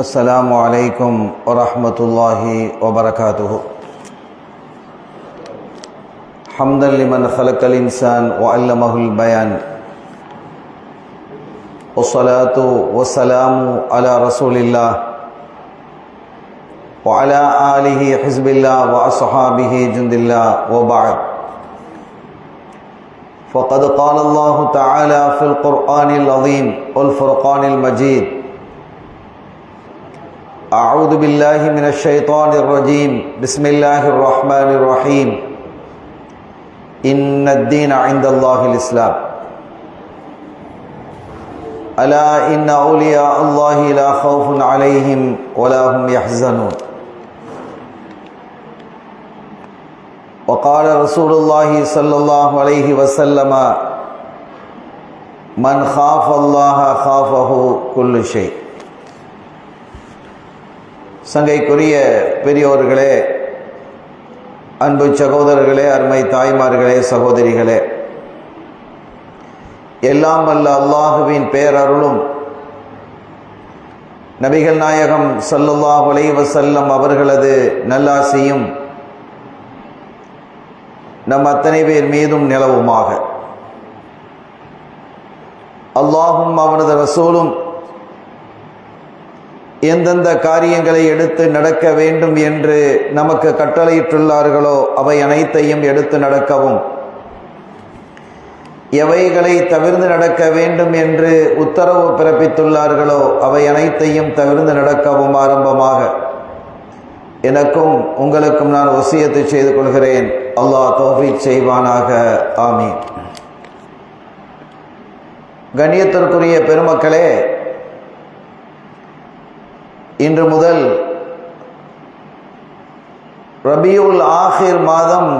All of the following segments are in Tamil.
السلام عليكم ورحمة الله وبركاته. حمدا لمن خلق الإنسان وعلمه البيان، والصلاة والسلام على رسول الله وعلى آله حزب الله وأصحابه جند الله، وبعد. فقد قال الله تعالى في القرآن العظيم والفرقان المجيد: أعوذ بالله من الشيطان الرجيم، بسم الله الرحمن الرحيم. إن الدين عند الله الإسلام. ألا إن أولياء الله لا خوف عليهم ولا هم يحزنون. وقال رسول الله صلى الله عليه وسلم: من خاف الله خافه كل شيء. சங்கைக்குரிய பெரியோர்களே, அன்பு சகோதரர்களே, அருமை தாய்மார்களே, சகோதரிகளே, எல்லாம் வல்ல அல்லாஹுவின் பேரருளும் நபிகள் நாயகம் ஸல்லல்லாஹு அலைஹி வஸல்லம் அவர்களது நல்லாசியும் நம் அத்தனை பேர் மீதும் நிலவுமாக. அல்லாஹும் அவனது ரசூலும் எந்தெந்த காரியங்களை எடுத்து நடக்க வேண்டும் என்று நமக்கு கட்டளையிட்டுள்ளார்களோ அவை அனைத்தையும் எடுத்து நடக்கவும், எவைகளை தவிர்த்து நடக்க வேண்டும் என்று உத்தரவு பிறப்பித்துள்ளார்களோ அவை அனைத்தையும் தவிர்த்து நடக்கவும் ஆரம்பமாக எனக்கும் உங்களுக்கும் நான் வசியத்து செய்து கொள்கிறேன். அல்லாஹ் தௌஃபீக் செய்வானாக. ஆமீன். கண்ணியத்திற்குரிய பெருமக்களே, இன்று முதல் ரபியுல் ஆஹிர் மாதம்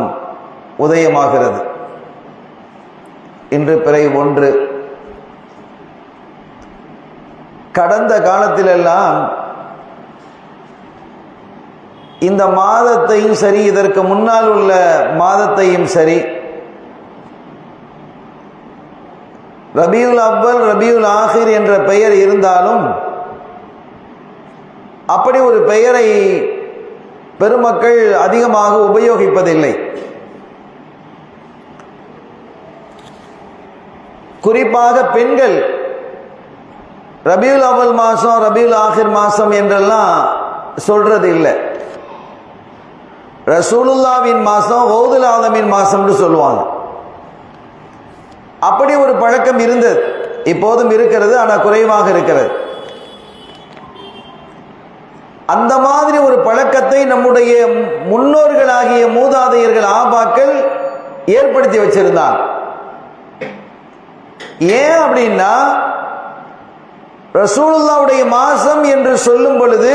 உதயமாகிறது. இன்று பிறை 1. கடந்த காலத்திலெல்லாம் இந்த மாதத்தையும் சரி, இதற்கு முன்னால் உள்ள மாதத்தையும் சரி, ரபியுல் அவ்வல், ரபியுல் ஆஹிர் என்ற பெயர் இருந்தாலும் அப்படி ஒரு பெயரை பெருமக்கள் அதிகமாக உபயோகிப்பதில்லை. குறிப்பாக பெண்கள் ரபியுல் அவ்வல் மாதம், ரபியுல் ஆஹிர் மாதம் என்றெல்லாம் சொல்றது இல்லை. ரசூலுல்லாவின் மாதம், கௌதுல் ஆதமின் மாதம்னு சொல்லுவாங்க. அப்படி ஒரு பழக்கம் இருந்தது, இப்போதும் இருக்கிறது, ஆனால் குறைவாக இருக்கிறது. அந்த மாதிரி ஒரு பழக்கத்தை நம்முடைய முன்னோர்களாகிய மூதாதையர்கள், ஆபாக்கள் ஏற்படுத்தி வச்சிருந்தாங்க. ஏன் அப்படின்னா, ரசூலுல்லாவுடைய மாசம் என்று சொல்லும் பொழுது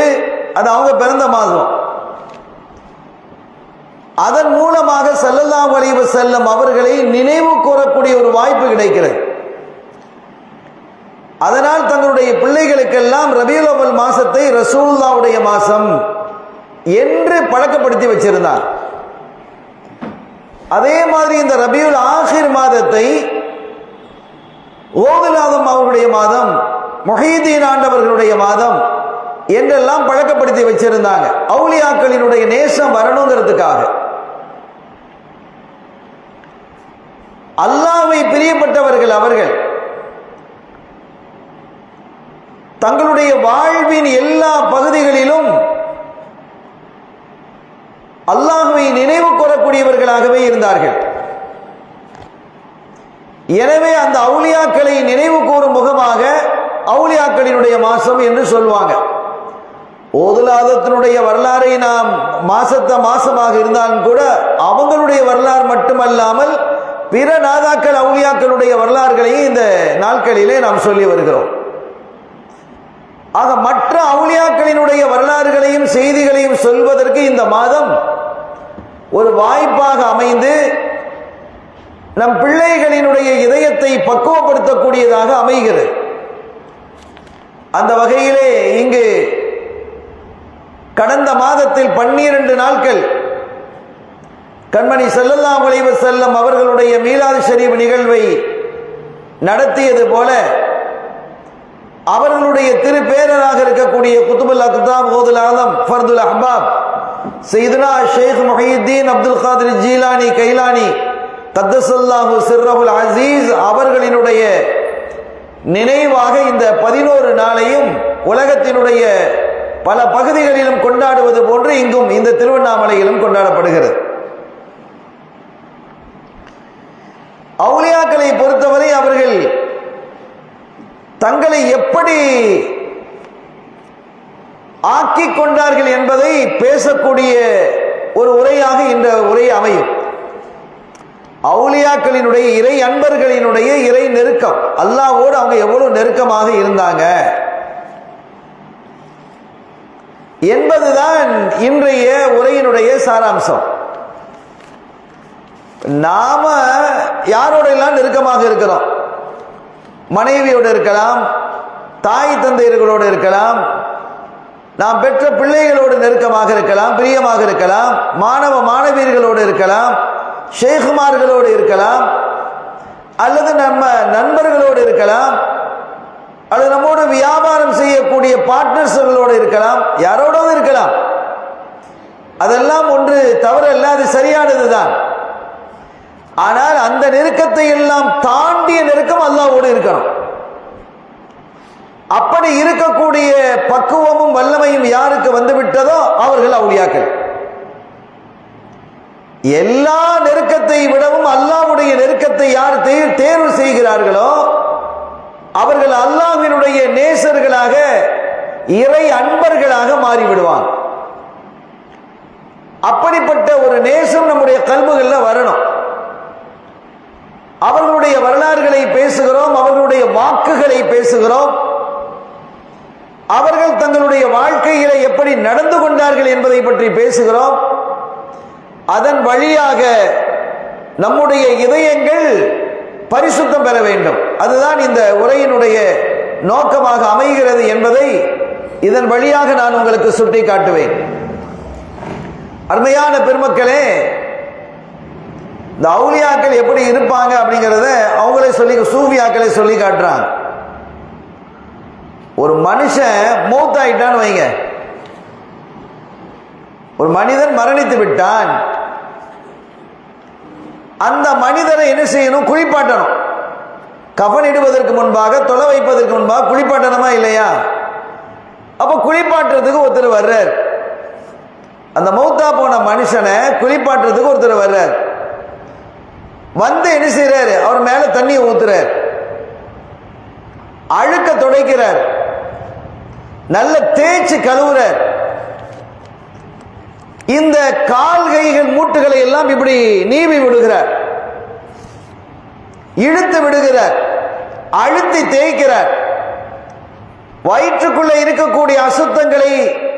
அது அவங்க பிறந்த மாதம். அதன் மூலமாக ஸல்லல்லாஹு அலைஹி வஸல்லம் அவர்களை நினைவு கூறக்கூடிய ஒரு வாய்ப்பு கிடைக்கிறது. அதனால் தங்களுடைய பிள்ளைகளுக்கெல்லாம் ரபியுல் அவ்வல் மாசத்தை ரசூலுல்லாவுடைய மாசம் என்று பழக்கப்படுத்தி வச்சிருந்தார். அதே மாதிரி இந்த ரபியுல் ஆஹிர் மாதத்தை கௌதுல் ஆதம் அவர்களுடைய மாதம், முஹைதீன் ஆண்டவர்களுடைய மாதம் என்றெல்லாம் பழக்கப்படுத்தி வச்சிருந்தாங்க. அவுலியாக்களினுடைய நேசம் வரணுங்கிறதுக்காக, அல்லாஹ்வை பிரியப்பட்டவர்கள் அவர்கள் தங்களுடைய வாழ்வின் எல்லா பகுதிகளிலும் அல்லாஹ்வை நினைவு கூறக்கூடியவர்களாகவே இருந்தார்கள். எனவே அந்த அவுலியாக்களை நினைவு கூறும் முகமாக அவுலியாக்களினுடைய மாசம் என்று சொல்வாங்க. கௌதுல் ஆதத்தினுடைய வரலாறை நாம் மாசமாக இருந்தாலும் கூட அவங்களுடைய வரலாறு மட்டுமல்லாமல் பிற நாதாக்கள், அவுலியாக்களுடைய வரலாறுகளையும் இந்த நாட்களிலே நாம் சொல்லி வருகிறோம். ஆக மற்ற அவுலியாக்களினுடைய வரலாறுகளையும் செய்திகளையும் சொல்வதற்கு இந்த மாதம் ஒரு வாய்ப்பாக அமைந்து நம் பிள்ளைகளினுடைய இதயத்தை பக்குவப்படுத்தக்கூடியதாக அமைகிறது. அந்த வகையிலே இங்கு கடந்த மாதத்தில் 12 நாட்கள் கண்மணி ஸல்லல்லாஹு அலைஹி வஸல்லம் அவர்களுடைய மீலாது ஷரீஃப் நிகழ்வை நடத்தியது போல அவர்களுடைய திருப்பேரராக இருக்கக்கூடிய குதுபுல் அக்தாப் கௌதுல் ஆலம் ஃபர்துல் அஹ்பாப் சையதுனா ஷேக் முஹியுத்தீன் அப்துல் காதிர் ஜீலானி கைலானி கத்தஸல்லாஹு சிர்ரஹுல் அஸீஸ் அவர்களினுடைய நினைவாக இந்த 11 நாளையும் உலகத்தினுடைய பல பகுதிகளிலும் கொண்டாடுவது போன்று இங்கும் இந்த திருவண்ணாமலையிலும் கொண்டாடப்படுகிறது. அவுலியாக்களை பொறுத்தவரை அவர்கள் தங்களை எப்படி ஆக்கிக் கொண்டார்கள் என்பதை பேசக்கூடிய ஒரு உரையாக இந்த உரை அமையும். அவுலியாக்களினுடைய இறை அன்பர்களினுடைய இறை நெருக்கம், அல்லாஹ்வோடு அவங்க எவ்வளவு நெருக்கமாக இருந்தாங்க என்பதுதான் இன்றைய உரையினுடைய சாராம்சம். நாம யாரோட எல்லாம் நெருக்கமாக இருக்கிறோம்? மனைவியோடு இருக்கலாம், தாய் தந்தையர்களோடு இருக்கலாம், நாம் பெற்ற பிள்ளைகளோடு நெருக்கமாக இருக்கலாம், பிரியமாக இருக்கலாம், மாணவ மாணவியர்களோடு இருக்கலாம், ஷேகுமார்களோடு இருக்கலாம், அல்லது நம்ம நண்பர்களோடு இருக்கலாம், அல்லது நம்மோடு வியாபாரம் செய்யக்கூடிய பார்ட்னர்ஸ்களோடு இருக்கலாம், யாரோடு இருக்கலாம். அதெல்லாம் ஒன்று தவறல்ல, அது சரியானதுதான். ஆனால் அந்த நெருக்கத்தை எல்லாம் தாண்டிய நெருக்கம் அல்லாஹ்வோடு இருக்கணும். அப்படி இருக்கக்கூடிய பக்குவமும் வல்லமையும் யாருக்கு வந்துவிட்டதோ அவர்கள் அவுலியாக்கள். எல்லா நெருக்கத்தை விடவும் அல்லாஹ்வுடைய நெருக்கத்தை யார் தேர்வு செய்கிறார்களோ அவர்கள் அல்லாஹ்வினுடைய நேசர்களாக, இறை அன்பர்களாக மாறிவிடுவாங்க. அப்படிப்பட்ட ஒரு நேசம் நம்முடைய கல்புகள்ல வரணும். அவர்களுடைய வரலாறுகளை பேசுகிறோம், அவர்களுடைய வாக்குகளை பேசுகிறோம், அவர்கள் தங்களுடைய வாழ்க்கையில எப்படி நடந்து கொண்டார்கள் என்பதை பற்றி பேசுகிறோம். அதன் வழியாக நம்முடைய இதயங்கள் பரிசுத்தம் பெற வேண்டும். அதுதான் இந்த உரையினுடைய நோக்கமாக அமைகிறது என்பதை இதன் வழியாக நான் உங்களுக்கு சுட்டி காட்டுவேன். அருமையான பெருமக்களே, இந்த அவுலியாக்கள் எப்படி இருப்பாங்க அப்படிங்கிறத அவங்களே சொல்லி, சூஃபியாக்களை சொல்லி காட்டுறாங்க. ஒரு மனுஷன் மௌத்தாயிட்டான்னு வைங்க, ஒரு மனிதன் மரணித்து விட்டான், அந்த மனிதரை என்ன செய்யணும்? குளிப்பாட்டணும். கஃன் இடுவதற்கு முன்பாக, தொலை வைப்பதற்கு முன்பாக குளிப்பாட்டணுமா இல்லையா? அப்ப குளிப்பாட்டுறதுக்கு ஒருத்தர் வர்றார். அந்த மௌத்தா போன மனுஷனை குளிப்பாட்டுறதுக்கு ஒருத்தர் வர்றார். வந்து என்ன செய்யறாரு? அவர் மேல தண்ணி ஊத்துறார், அழுக்க துடைக்கிறார், நல்ல தேய்ச்சி கழுவுறார். இந்த கால் கைகள் மூட்டுகளை எல்லாம் இப்படி நீவி விடுகிறார், இழுத்து விடுகிறார், அழுத்தி தேய்க்கிறார். வயிற்றுக்குள்ள இருக்கக்கூடிய அசுத்தங்களை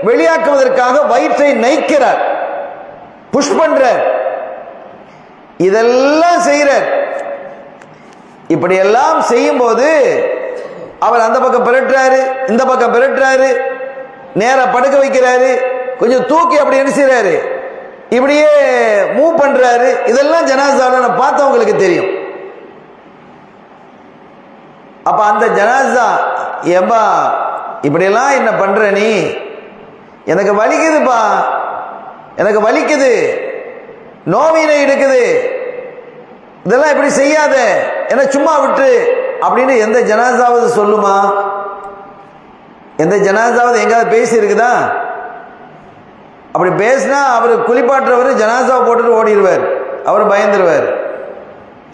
வெளியாக்குவதற்காக வயிற்றை நைக்கிறார், புஷ் பண்றார், இதெல்லாம் செய்கிறார். இப்படி எல்லாம் செய்யும் போது அவர் அந்த பக்கம் பிரட்டுறாரு, இந்த பக்கம் பிரட்டுறாரு, நேர படுக்க வைக்கிறாரு, கொஞ்சம் தூக்கி அப்படி என்ன செய்யறாரு, இப்படியே மூவ் பண்றாரு. இதெல்லாம் ஜனாசாவை பார்த்தவங்களுக்கு தெரியும். அப்ப அந்த ஜனாசா, ஏம்பா இப்படியெல்லாம் என்ன பண்ற நீ? எனக்கு வலிக்குதுப்பா, எனக்கு வலிக்குது, நோவினை எடுக்குது, இதெல்லாம் இப்படி செய்யாத, என்ன சும்மா விட்டு அப்படின்னு எந்த ஜனாசாவது சொல்லுமா? எந்த ஜனாசாவது எங்காவது பேசி இருக்குதா? அப்படி பேசினா அவர் குளிப்பாட்டுறவர் ஜனாசாவை போட்டுட்டு ஓடிடுவார், அவர் பயந்துருவார்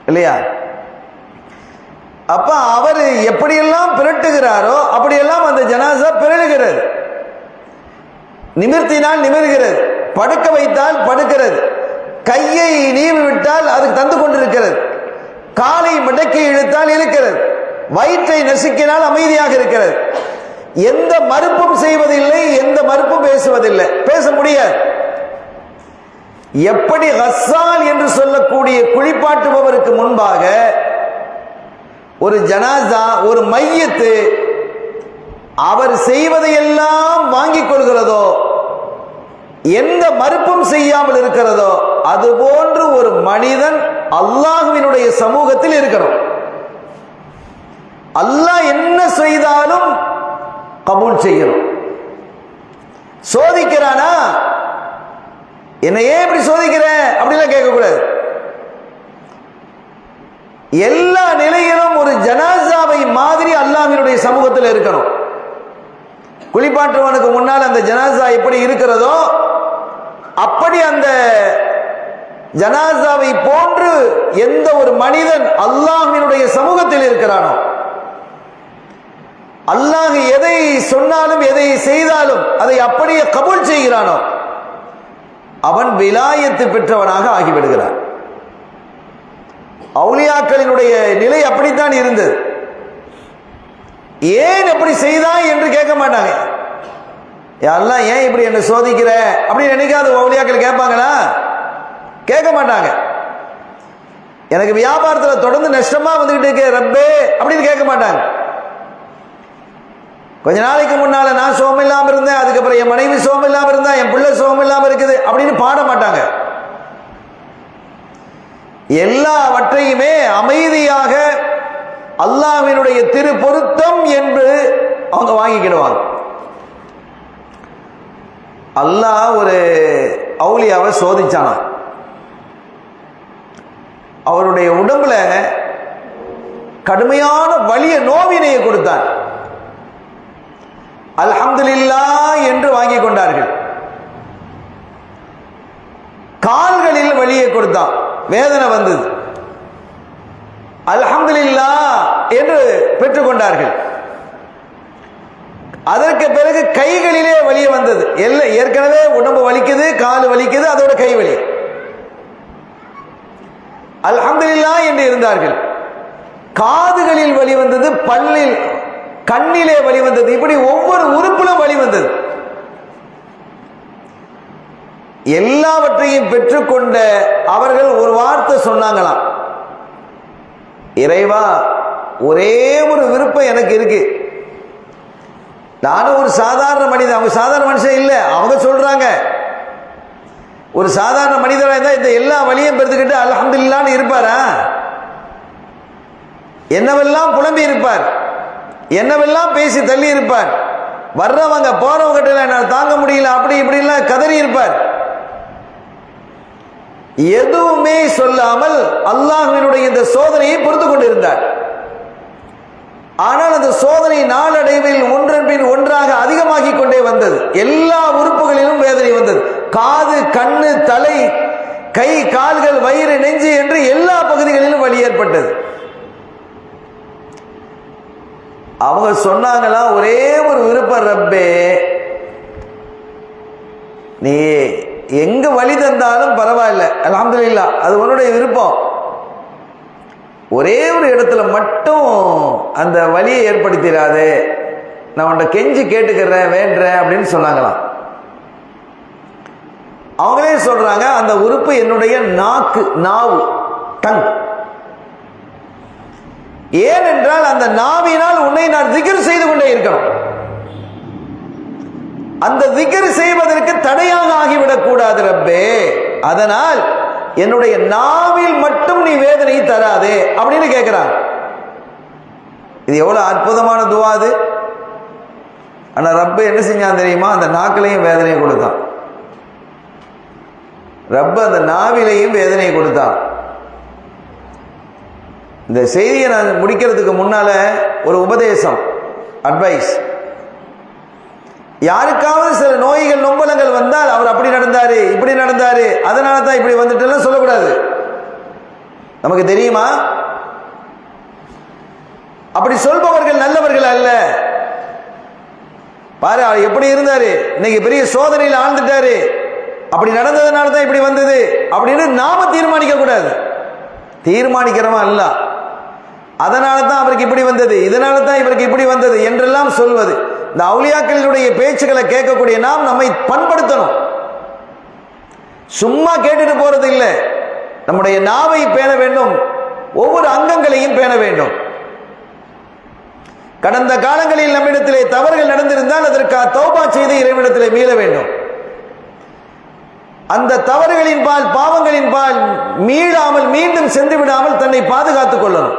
இல்லையா? அப்ப அவர் எப்படியெல்லாம் பிரட்டுகிறாரோ அப்படியெல்லாம் அந்த ஜனாசா பிறழுகிறது, நிமிர்த்தினால் நிமிர்கிறது, படுக்க வைத்தால் படுக்கிறது, கையை நீவி விட்டால் அதுக்கு தந்து கொண்டிருக்கிறது, காலை மடக்கி இழுத்தால் இருக்கிறது, வயிற்றை நசுக்கினால் அமைதியாக இருக்கிறது. எந்த மறுப்பும் செய்வதில்லை, எந்த மறுப்பும் பேசுவதில்லை, பேச முடியாது. எப்படி கஸ்ஸால் என்று சொல்லக்கூடிய குளிப்பாட்டுபவருக்கு முன்பாக ஒரு ஜனாசா, ஒரு மையத்து அவர் செய்வதையெல்லாம் வாங்கிக் கொள்கிறதோ, எந்த மறுப்பும் செய்யாமல் இருக்கிறதோ, அதுபோன்று ஒரு மனிதன் அல்லாஹ்வினுடைய சமூகத்தில் இருக்கணும். அல்லாஹ் என்ன செய்தாலும் கபூல் செய்யணும். சோதிக்கிறானா, என்னை ஏன் இப்படி சோதிக்கிற அப்படிலாம் கேட்கக்கூடாது. எல்லா நிலையிலும் ஒரு ஜனாசாவை மாதிரி அல்லாஹ்வினுடைய சமூகத்தில் இருக்கணும். குளிப்பாற்றுவனுக்கு முன்னால் அந்த ஜனாசா எப்படி இருக்கிறதோ அப்படி அந்த ஜனாசாவை போன்று எந்த ஒரு மனிதன் அல்லாஹ்வினுடைய சமூகத்தில் இருக்கிறானோ, அல்லாஹ் எதை சொன்னாலும் எதை செய்தாலும் அதை அப்படியே கபூல் செய்கிறானோ அவன் விலாயத்து பெற்றவனாக ஆகிவிடுகிறான். அவுலியாக்களினுடைய நிலை அப்படித்தான் இருந்தது. ஏன் எப்படி செய்தாய் என்று கேட்க மாட்டாங்க. அல்லாஹ் ஏன் இப்படி என்ன சோதிக்கிற அப்படின்னு நினைக்காத அவுலியாக்கள் கேட்பாங்களா? கேட்க மாட்டாங்க. எனக்கு வியாபாரத்தில் தொடர்ந்து நஷ்டமா வந்துகிட்டு இருக்க ரப்பே அப்படின்னு கேட்க மாட்டாங்க. கொஞ்ச நாளைக்கு முன்னால நான் சோகம் இல்லாம இருந்தேன், அதுக்கப்புறம் என் மனைவி சோகம் இல்லாம இருந்தா, என் பிள்ளை சோகம் இல்லாம இருக்குது அப்படின்னு பாட மாட்டாங்க. எல்லாவற்றையுமே அமைதியாக அல்லாஹ்வினுடைய திரு பொருத்தம் என்று அவங்க வாங்கிக்கிடுவாங்க. அல்லாஹ் ஒரு அவுலியாவை சோதிச்சானா, அவருடைய உடம்புல கடுமையான வலிய நோவினையை கொடுத்தான். அல்ஹம்துலில்லாஹ் என்று வாங்கி கொண்டார்கள். கால்களில் வலியை கொடுத்தான், வேதனை வந்தது. அல்ஹம்துலில்லாஹ் என்று பெற்றுக்கொண்டார்கள். அதற்கு பிறகு கைகளிலே வலிய வந்தது. ஏற்கனவே உடம்பு வலிக்குது, கால் வலிக்குது, அதோட கை வலி. அல்ஹம்துலில்லாஹ் என்று இருந்தார்கள். காதுகளில் வலி வந்தது, பல்லில் கண்ணிலே வலி வந்தது, இப்படி ஒவ்வொரு உறுப்பிலும் வலி வந்தது. எல்லாவற்றையும் பெற்றுக்கொண்ட அவர்கள் ஒரு வார்த்தை சொன்னாங்களாம், இறைவா ஒரே ஒரு விருப்பம் எனக்கு இருக்கு. நானும் ஒரு சாதாரண மனிதன், அவங்க சாதாரண மனுஷன் இல்லை. அவங்க சொல்றாங்க, ஒரு சாதாரண மனிதராக இருந்தா இந்த எல்லா வலியும் பெருத்துக்கிட்டு அல்ஹம்துலில்லாஹ்னு இருப்பாரா? என்னவெல்லாம் புலம்பி இருப்பார், என்னவெல்லாம் பேசி தள்ளி இருப்பார், வர்றவங்க போறவங்க என்னால் தாங்க முடியல அப்படி இப்படிலாம் கதறி இருப்பார். எதுவுமே சொல்லாமல் அல்லாஹ்வினுடைய இந்த சோதனையை பொறுத்து கொண்டிருந்தார். ஆனால் அந்த சோதனை நாளடைவில் ஒன்றன் பின் ஒன்றாக அதிகமாகிக் கொண்டே வந்தது. எல்லா உறுப்புகளிலும் வேதனை வந்தது. காது, கண்ணு, தலை, கை, கால்கள், வயிறு, நெஞ்சு என்று எல்லா பகுதிகளிலும் வலி ஏற்பட்டது. அவங்க சொன்னாங்களா, ஒரே ஒரு விருப்பம் ரப்பே, நீ எங்க வழி தந்தாலும் பரவாயில்ல, அல்ஹம்துலில்லாஹ், அது உன்னுடைய விருப்பம். ஒரே ஒரு இடத்துல மட்டும் அந்த வலியை ஏற்படுத்திடாது, நான் உன்னை கெஞ்சி கேட்டுக்கிறேன், வேண்டேன் அப்படின்னு சொன்னாங்களாம். அவங்களே சொல்றாங்க, அந்த உறுப்பு என்னுடைய நாக்கு, நாவு, டங். ஏனென்றால் அந்த நாவினால் உன்னை நான் திக்ர் செய்து கொண்டே இருக்கணும். அந்த திக்ர் செய்வதற்கு தடையாக ஆகிவிடக் கூடாது ரப்பே, அதனால் என்னுடைய நாவில் மட்டும் நீ வேதனை தராதே அப்படின்னு கேட்கிறாங்க. இது எவ்வளவு அற்புதமான துவா அது. ஆனா ரப்ப என்ன செஞ்சான் தெரியுமா? அந்த நாக்கிலையும் வேதனையை கொடுத்தான். ரப்ப அந்த நாவிலையும் வேதனையை கொடுத்தான். இந்த செய்தியை நான் முடிக்கிறதுக்கு முன்னால ஒரு உபதேசம், அட்வைஸ். யாருக்காவது சில நோய்கள் நொம்பலங்கள் வந்தால் அவர் அப்படி நடந்தாரு, இப்படி நடந்தாரு, அதனால தான் இப்படி வந்துட்டு சொல்லக்கூடாது. நமக்கு தெரியுமா? அப்படி சொல்பவர்கள் நல்லவர்கள் அல்ல. பாரு எப்படி இருந்தாரு, இன்னைக்கு பெரிய சோதனையில் ஆழ்ந்துட்டாரு, அப்படி நடந்ததுனால தான் இப்படி வந்தது அப்படின்னு நாம தீர்மானிக்க கூடாது. தீர்மானிக்கிறவன் அல்ல. அதனால தான் அவருக்கு இப்படி வந்தது, இதனால தான் இவருக்கு இப்படி வந்தது என்றெல்லாம் சொல்வது. இந்த அவுலியாக்களினுடைய பேச்சுக்களை கேட்கக்கூடிய நாம் நம்மை பண்படுத்தணும். சும்மா கேட்டுட்டு போறது இல்லை. நம்முடைய நாவை பேண வேண்டும், ஒவ்வொரு அங்கங்களையும் பேண வேண்டும். கடந்த காலங்களில் நம்மிடத்திலே தவறுகள் நடந்திருந்தால் அதற்கு தௌபா செய்து இறைவனிடத்திலே மீள வேண்டும். அந்த தவறுகளின் பால், பாவங்களின் பால் மீளாமல், மீண்டும் சென்று விடாமல் தன்னை பாதுகாத்துக் கொள்ளணும்.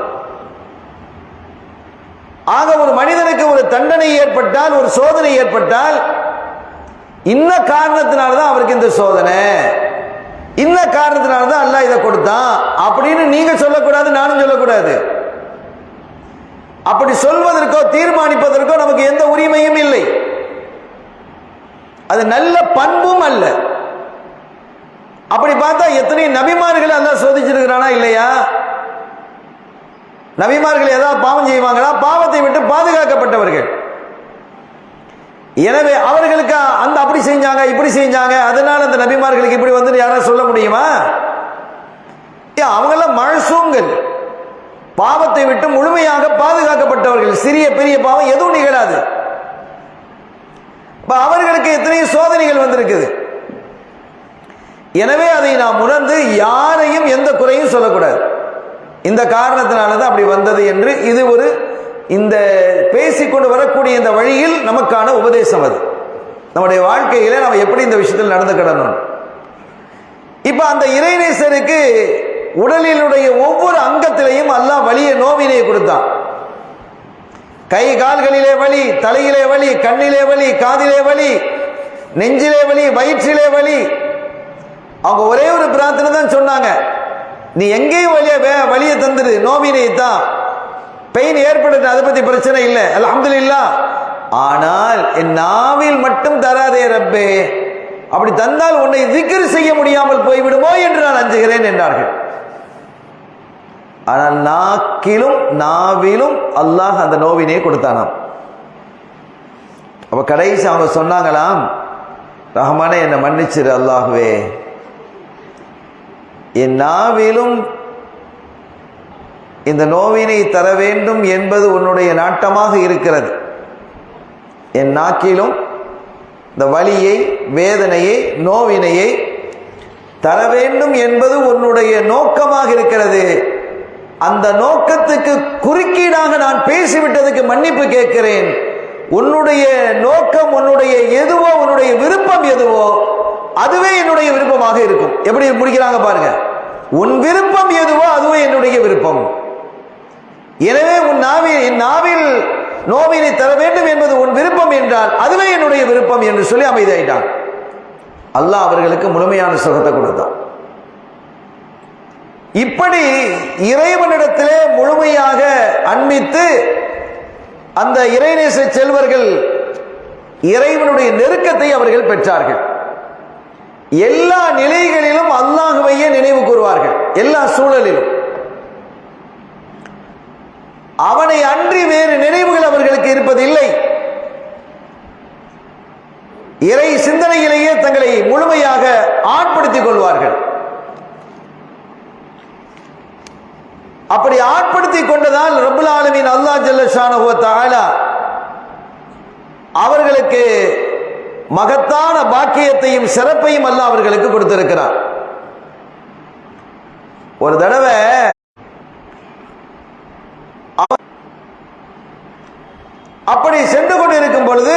ஆக ஒரு மனிதனுக்கு ஒரு தண்டனை ஏற்பட்டால், ஒரு சோதனை ஏற்பட்டால், இன்ன காரணத்தினால்தான் அவருக்கு இந்த சோதனை, இன்ன காரணத்தினால்தான் அல்லாஹ் இதை கொடுத்தான் அப்படின்னு நீங்க சொல்லக்கூடாது, நானும் சொல்லக்கூடாது. அப்படி சொல்வதற்கோ தீர்மானிப்பதற்கோ நமக்கு எந்த உரிமையும் இல்லை. அது நல்ல பண்பும் அல்ல. அப்படி பார்த்தா எத்தனை நபிமார்கள் அல்லாஹ் சோதிச்சிருக்கிறானா இல்லையா? நபிமார்கள் ஏதாவது பாவம் செய்வாங்களா? பாவத்தை விட்டு பாதுகாக்கப்பட்டவர்கள். எனவே அவர்களுக்கு அந்த அப்படி செஞ்சாங்க, இப்படி செஞ்சாங்க, அதனால அந்த நபிமார்களுக்கு இப்படி வந்து யாராவது சொல்ல முடியுமா? அவங்கெல்லாம் மழசூங்கள், பாவத்தை விட்டு முழுமையாக பாதுகாக்கப்பட்டவர்கள். சிறிய பெரிய பாவம் எதுவும் நிகழாது. அவர்களுக்கு எத்தனை சோதனைகள் வந்திருக்குது. எனவே அதை நாம் உணர்ந்து யாரையும் எந்த குறையும் சொல்லக்கூடாது. இந்த காரணத்தினாலதான் அப்படி வந்தது என்று இது ஒரு இந்த பேசிக்கொண்டு வரக்கூடிய இந்த வழியில் நமக்கான உபதேசம். அது நம்முடைய வாழ்க்கையில நம்ம எப்படி இந்த விஷயத்தில் நடந்துக்கிடணும். இப்ப அந்த இறைநேசருக்கு உடலினுடைய ஒவ்வொரு அங்கத்திலையும் அல்லாஹ் வலிய நோவினை கொடுத்தான். கை கால்களிலே வலி, தலையிலே வலி, கண்ணிலே வலி, காதிலே வலி, நெஞ்சிலே வலி, வயிற்றிலே வலி. அவங்க ஒரே ஒரு பிரார்த்தனை தான் சொன்னாங்க, நீ எங்கேயும் வலியை தந்துரு, நோவினை தான், பெயின் ஏற்படுது, அதை பத்தி பிரச்சனை இல்லை, அல்ஹம்துலில்லாஹ். ஆனால் என் நாவில் மட்டும் தராதே ரப்பே, அப்படி தந்தால் உன்னை திக்ர் செய்ய முடியாமல் போய்விடுமோ என்று நான் அஞ்சுகிறேன் என்றார்கள். ஆனால் நாவிலும் அல்லாஹ் அந்த நோவினை கொடுத்தானாம். அப்ப கடைசி அவங்க சொன்னாங்களாம், ரஹ்மானே என்னை மன்னிச்சிரு அல்லாஹ்வே, என் நாவிலும் இந்த நோவினை தர வேண்டும் என்பது உன்னுடைய நாட்டமாக இருக்கிறது, என் நாக்கிலும் இந்த வலியை, வேதனையை, நோவினையை தர வேண்டும் என்பது உன்னுடைய நோக்கமாக இருக்கிறது. அந்த நோக்கத்துக்கு குறுக்கீடாக நான் பேசிவிட்டதுக்கு மன்னிப்பு கேட்கிறேன். உன்னுடைய நோக்கம், உன்னுடைய எதுவோ, உன்னுடைய விருப்பம் எதுவோ அதுவே என்னுடைய விருப்பமாக இருக்கும். எப்படி முடிக்கிறாங்க பாருங்க, உன் விருப்பம் எதுவோ அதுவே என்னுடைய விருப்பம். எனவே என் நாவில் நோவினை தர வேண்டும் என்பது உன் விருப்பம் என்றால் அதுவே என்னுடைய விருப்பம் என்று சொல்லி அமைதியாயிட்டான். அல்லாஹ் அவர்களுக்கு முழுமையான சுகத்தை கொடுத்தான். இப்படி இறைவனிடத்திலே முழுமையாக அன்பித்து அந்த இறைநேச செல்வர்கள் இறைவனுடைய நெருக்கத்தை அவர்கள் பெற்றார்கள். எல்லா நிலைகளிலும் அல்லாஹ்வையே நினைவு கூறுவார்கள். எல்லா சூழலிலும் அவனை அன்றி வேறு நினைவுகள் அவர்களுக்கு இருப்பதில்லை. இறை சிந்தனையிலேயே தங்களை முழுமையாக ஆட்படுத்திக் கொள்வார்கள். அப்படி ஆட்படுத்திக் கொண்டதால் ரப்புல் ஆலமீன் அல்லாஹ் ஜல்ல ஷானஹு வ தஆலா அவர்களுக்கு மகத்தான பாக்கியத்தையும் சிறப்பையும் அல்லாஹ் அவர்களுக்கு கொடுத்திருக்கிறார். ஒரு தடவை அப்படி சென்று கொண்டு இருக்கும் பொழுது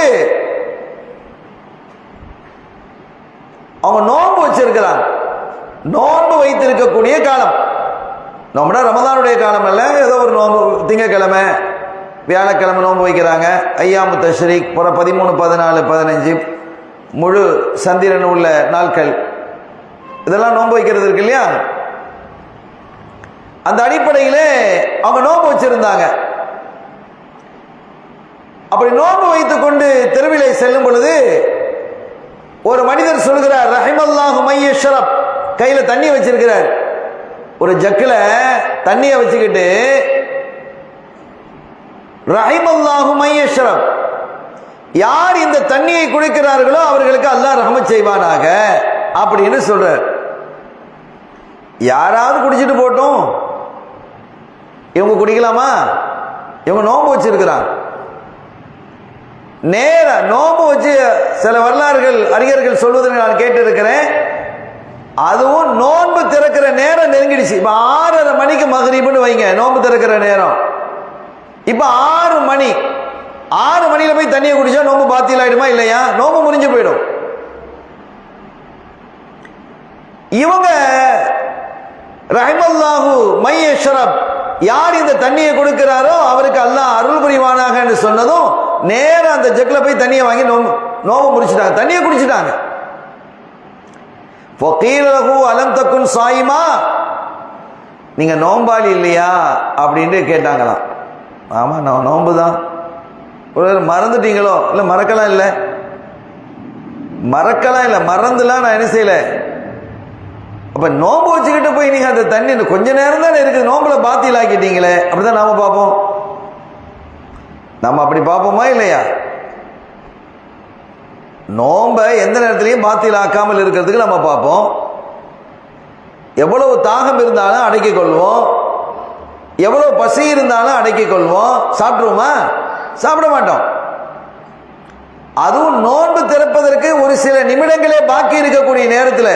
அவங்க நோன்பு வச்சிருக்கிறாங்க. நோன்பு வைத்திருக்கக்கூடிய காலம், நம்மளோட ரமதானுடைய காலம் அல்ல, ஏதோ ஒரு நோன்பு, திங்கக்கிழமை வியாழக்கிழமை நோன்பு வைக்கிறாங்க. ஐயாமு தஷ்ரீக் புற 13, 14, 15 முழு சந்திரன் உள்ள நாட்கள், இதெல்லாம் நோன்பு வைக்கிறது இருக்கு இல்லையா? அந்த அடிப்படையில் அவங்க நோன்பு வச்சிருந்தாங்க. அப்படி நோன்பு வைத்துக் கொண்டு தெருவிலே செல்லும் பொழுது ஒரு மனிதர் சொல்கிறார், ரஹிமல்லாஹு மையஷ்ரப், கையில தண்ணி வச்சிருக்கிறார். ஒரு ஜக்கில் தண்ணியை வச்சுக்கிட்டு ரஹிமல்லாஹு மையஷ்ரப், யார் இந்த தண்ணியை குடிக்கிறார்களோ அவர்களுக்கு அல்லாஹ் ரஹ்மத் செய்வானாக அப்படின்னு சொல்றார். யாராவது குடிச்சிட்டு போட்டும், இவங்க குடிக்கலாமா? இவங்க நோன்பு வச்சிருக்கிறாங்க. நேர நோன்பு வச்சு சில வரலாறுகள் அறிஞர்கள் சொல்வதை நான் கேட்டிருக்கிறேன். அதுவும் நோன்பு திறக்கிற நேரம் நெருங்கிடுச்சு. இப்ப 6:30 மணிக்கு மக்ரிப்னு வைங்க, நோன்பு திறக்கிற நேரம். இப்ப 6 மணி, 6 மணியில போய் தண்ணியை குடிச்சா நோன்பு பாத்தியில் ஆயிடுமா இல்லையா? நோன்பு முடிஞ்சு போயிடும். இவங்க ரஹிமல்லாஹு மையஷ்ரப், யார் இந்த தண்ணியை கொடுக்கிறாரோ அவருக்கு அல்லாஹ் அருள் புரிவானாக என்று சொன்னதும் நேரா அந்த ஜக்ல போய் தண்ணியை வாங்கி நோம்பு முடிச்சிட்டாங்க, தண்ணியை குடிச்சிட்டாங்க. ஃபகீல லஹு அலம் தகுன் சாயிமா, நீங்க நோம்பாளி இல்லையா அப்படின்னு கேட்டாங்களாம். ஆமா நான் நோம்பு தான். ஒரு மறந்துட்டீங்களோ? இல்லை மறக்கலாம் இல்லை, மறக்கலாம் இல்லை, மறந்துலாம் நான் என்ன செய்யல. அப்ப நோம்பு வச்சுக்கிட்டு போய் நீங்க அந்த தண்ணி கொஞ்ச நேரம் தானே இருக்குது, நோம்புல பாத்தியில் ஆக்கிட்டீங்களே. அப்படிதான் நாம பார்ப்போம். நம்ம அப்படி பார்ப்போமா இல்லையா? நோம்ப எந்த நேரத்திலையும் பாத்தியில் ஆக்காமல் இருக்கிறதுக்கு நம்ம பார்ப்போம். எவ்வளவு தாகம் இருந்தாலும் அடக்கிக் கொள்வோம், எவ்வளவு பசி இருந்தாலும் அடக்கிக் கொள்வோம். சாப்பிடுவோமா? சாப்பிட மாட்டோம். அதுவும் நோன்பு திறப்பதற்கு ஒரு சில நிமிடங்களே பாக்கி இருக்கக்கூடிய நேரத்தில்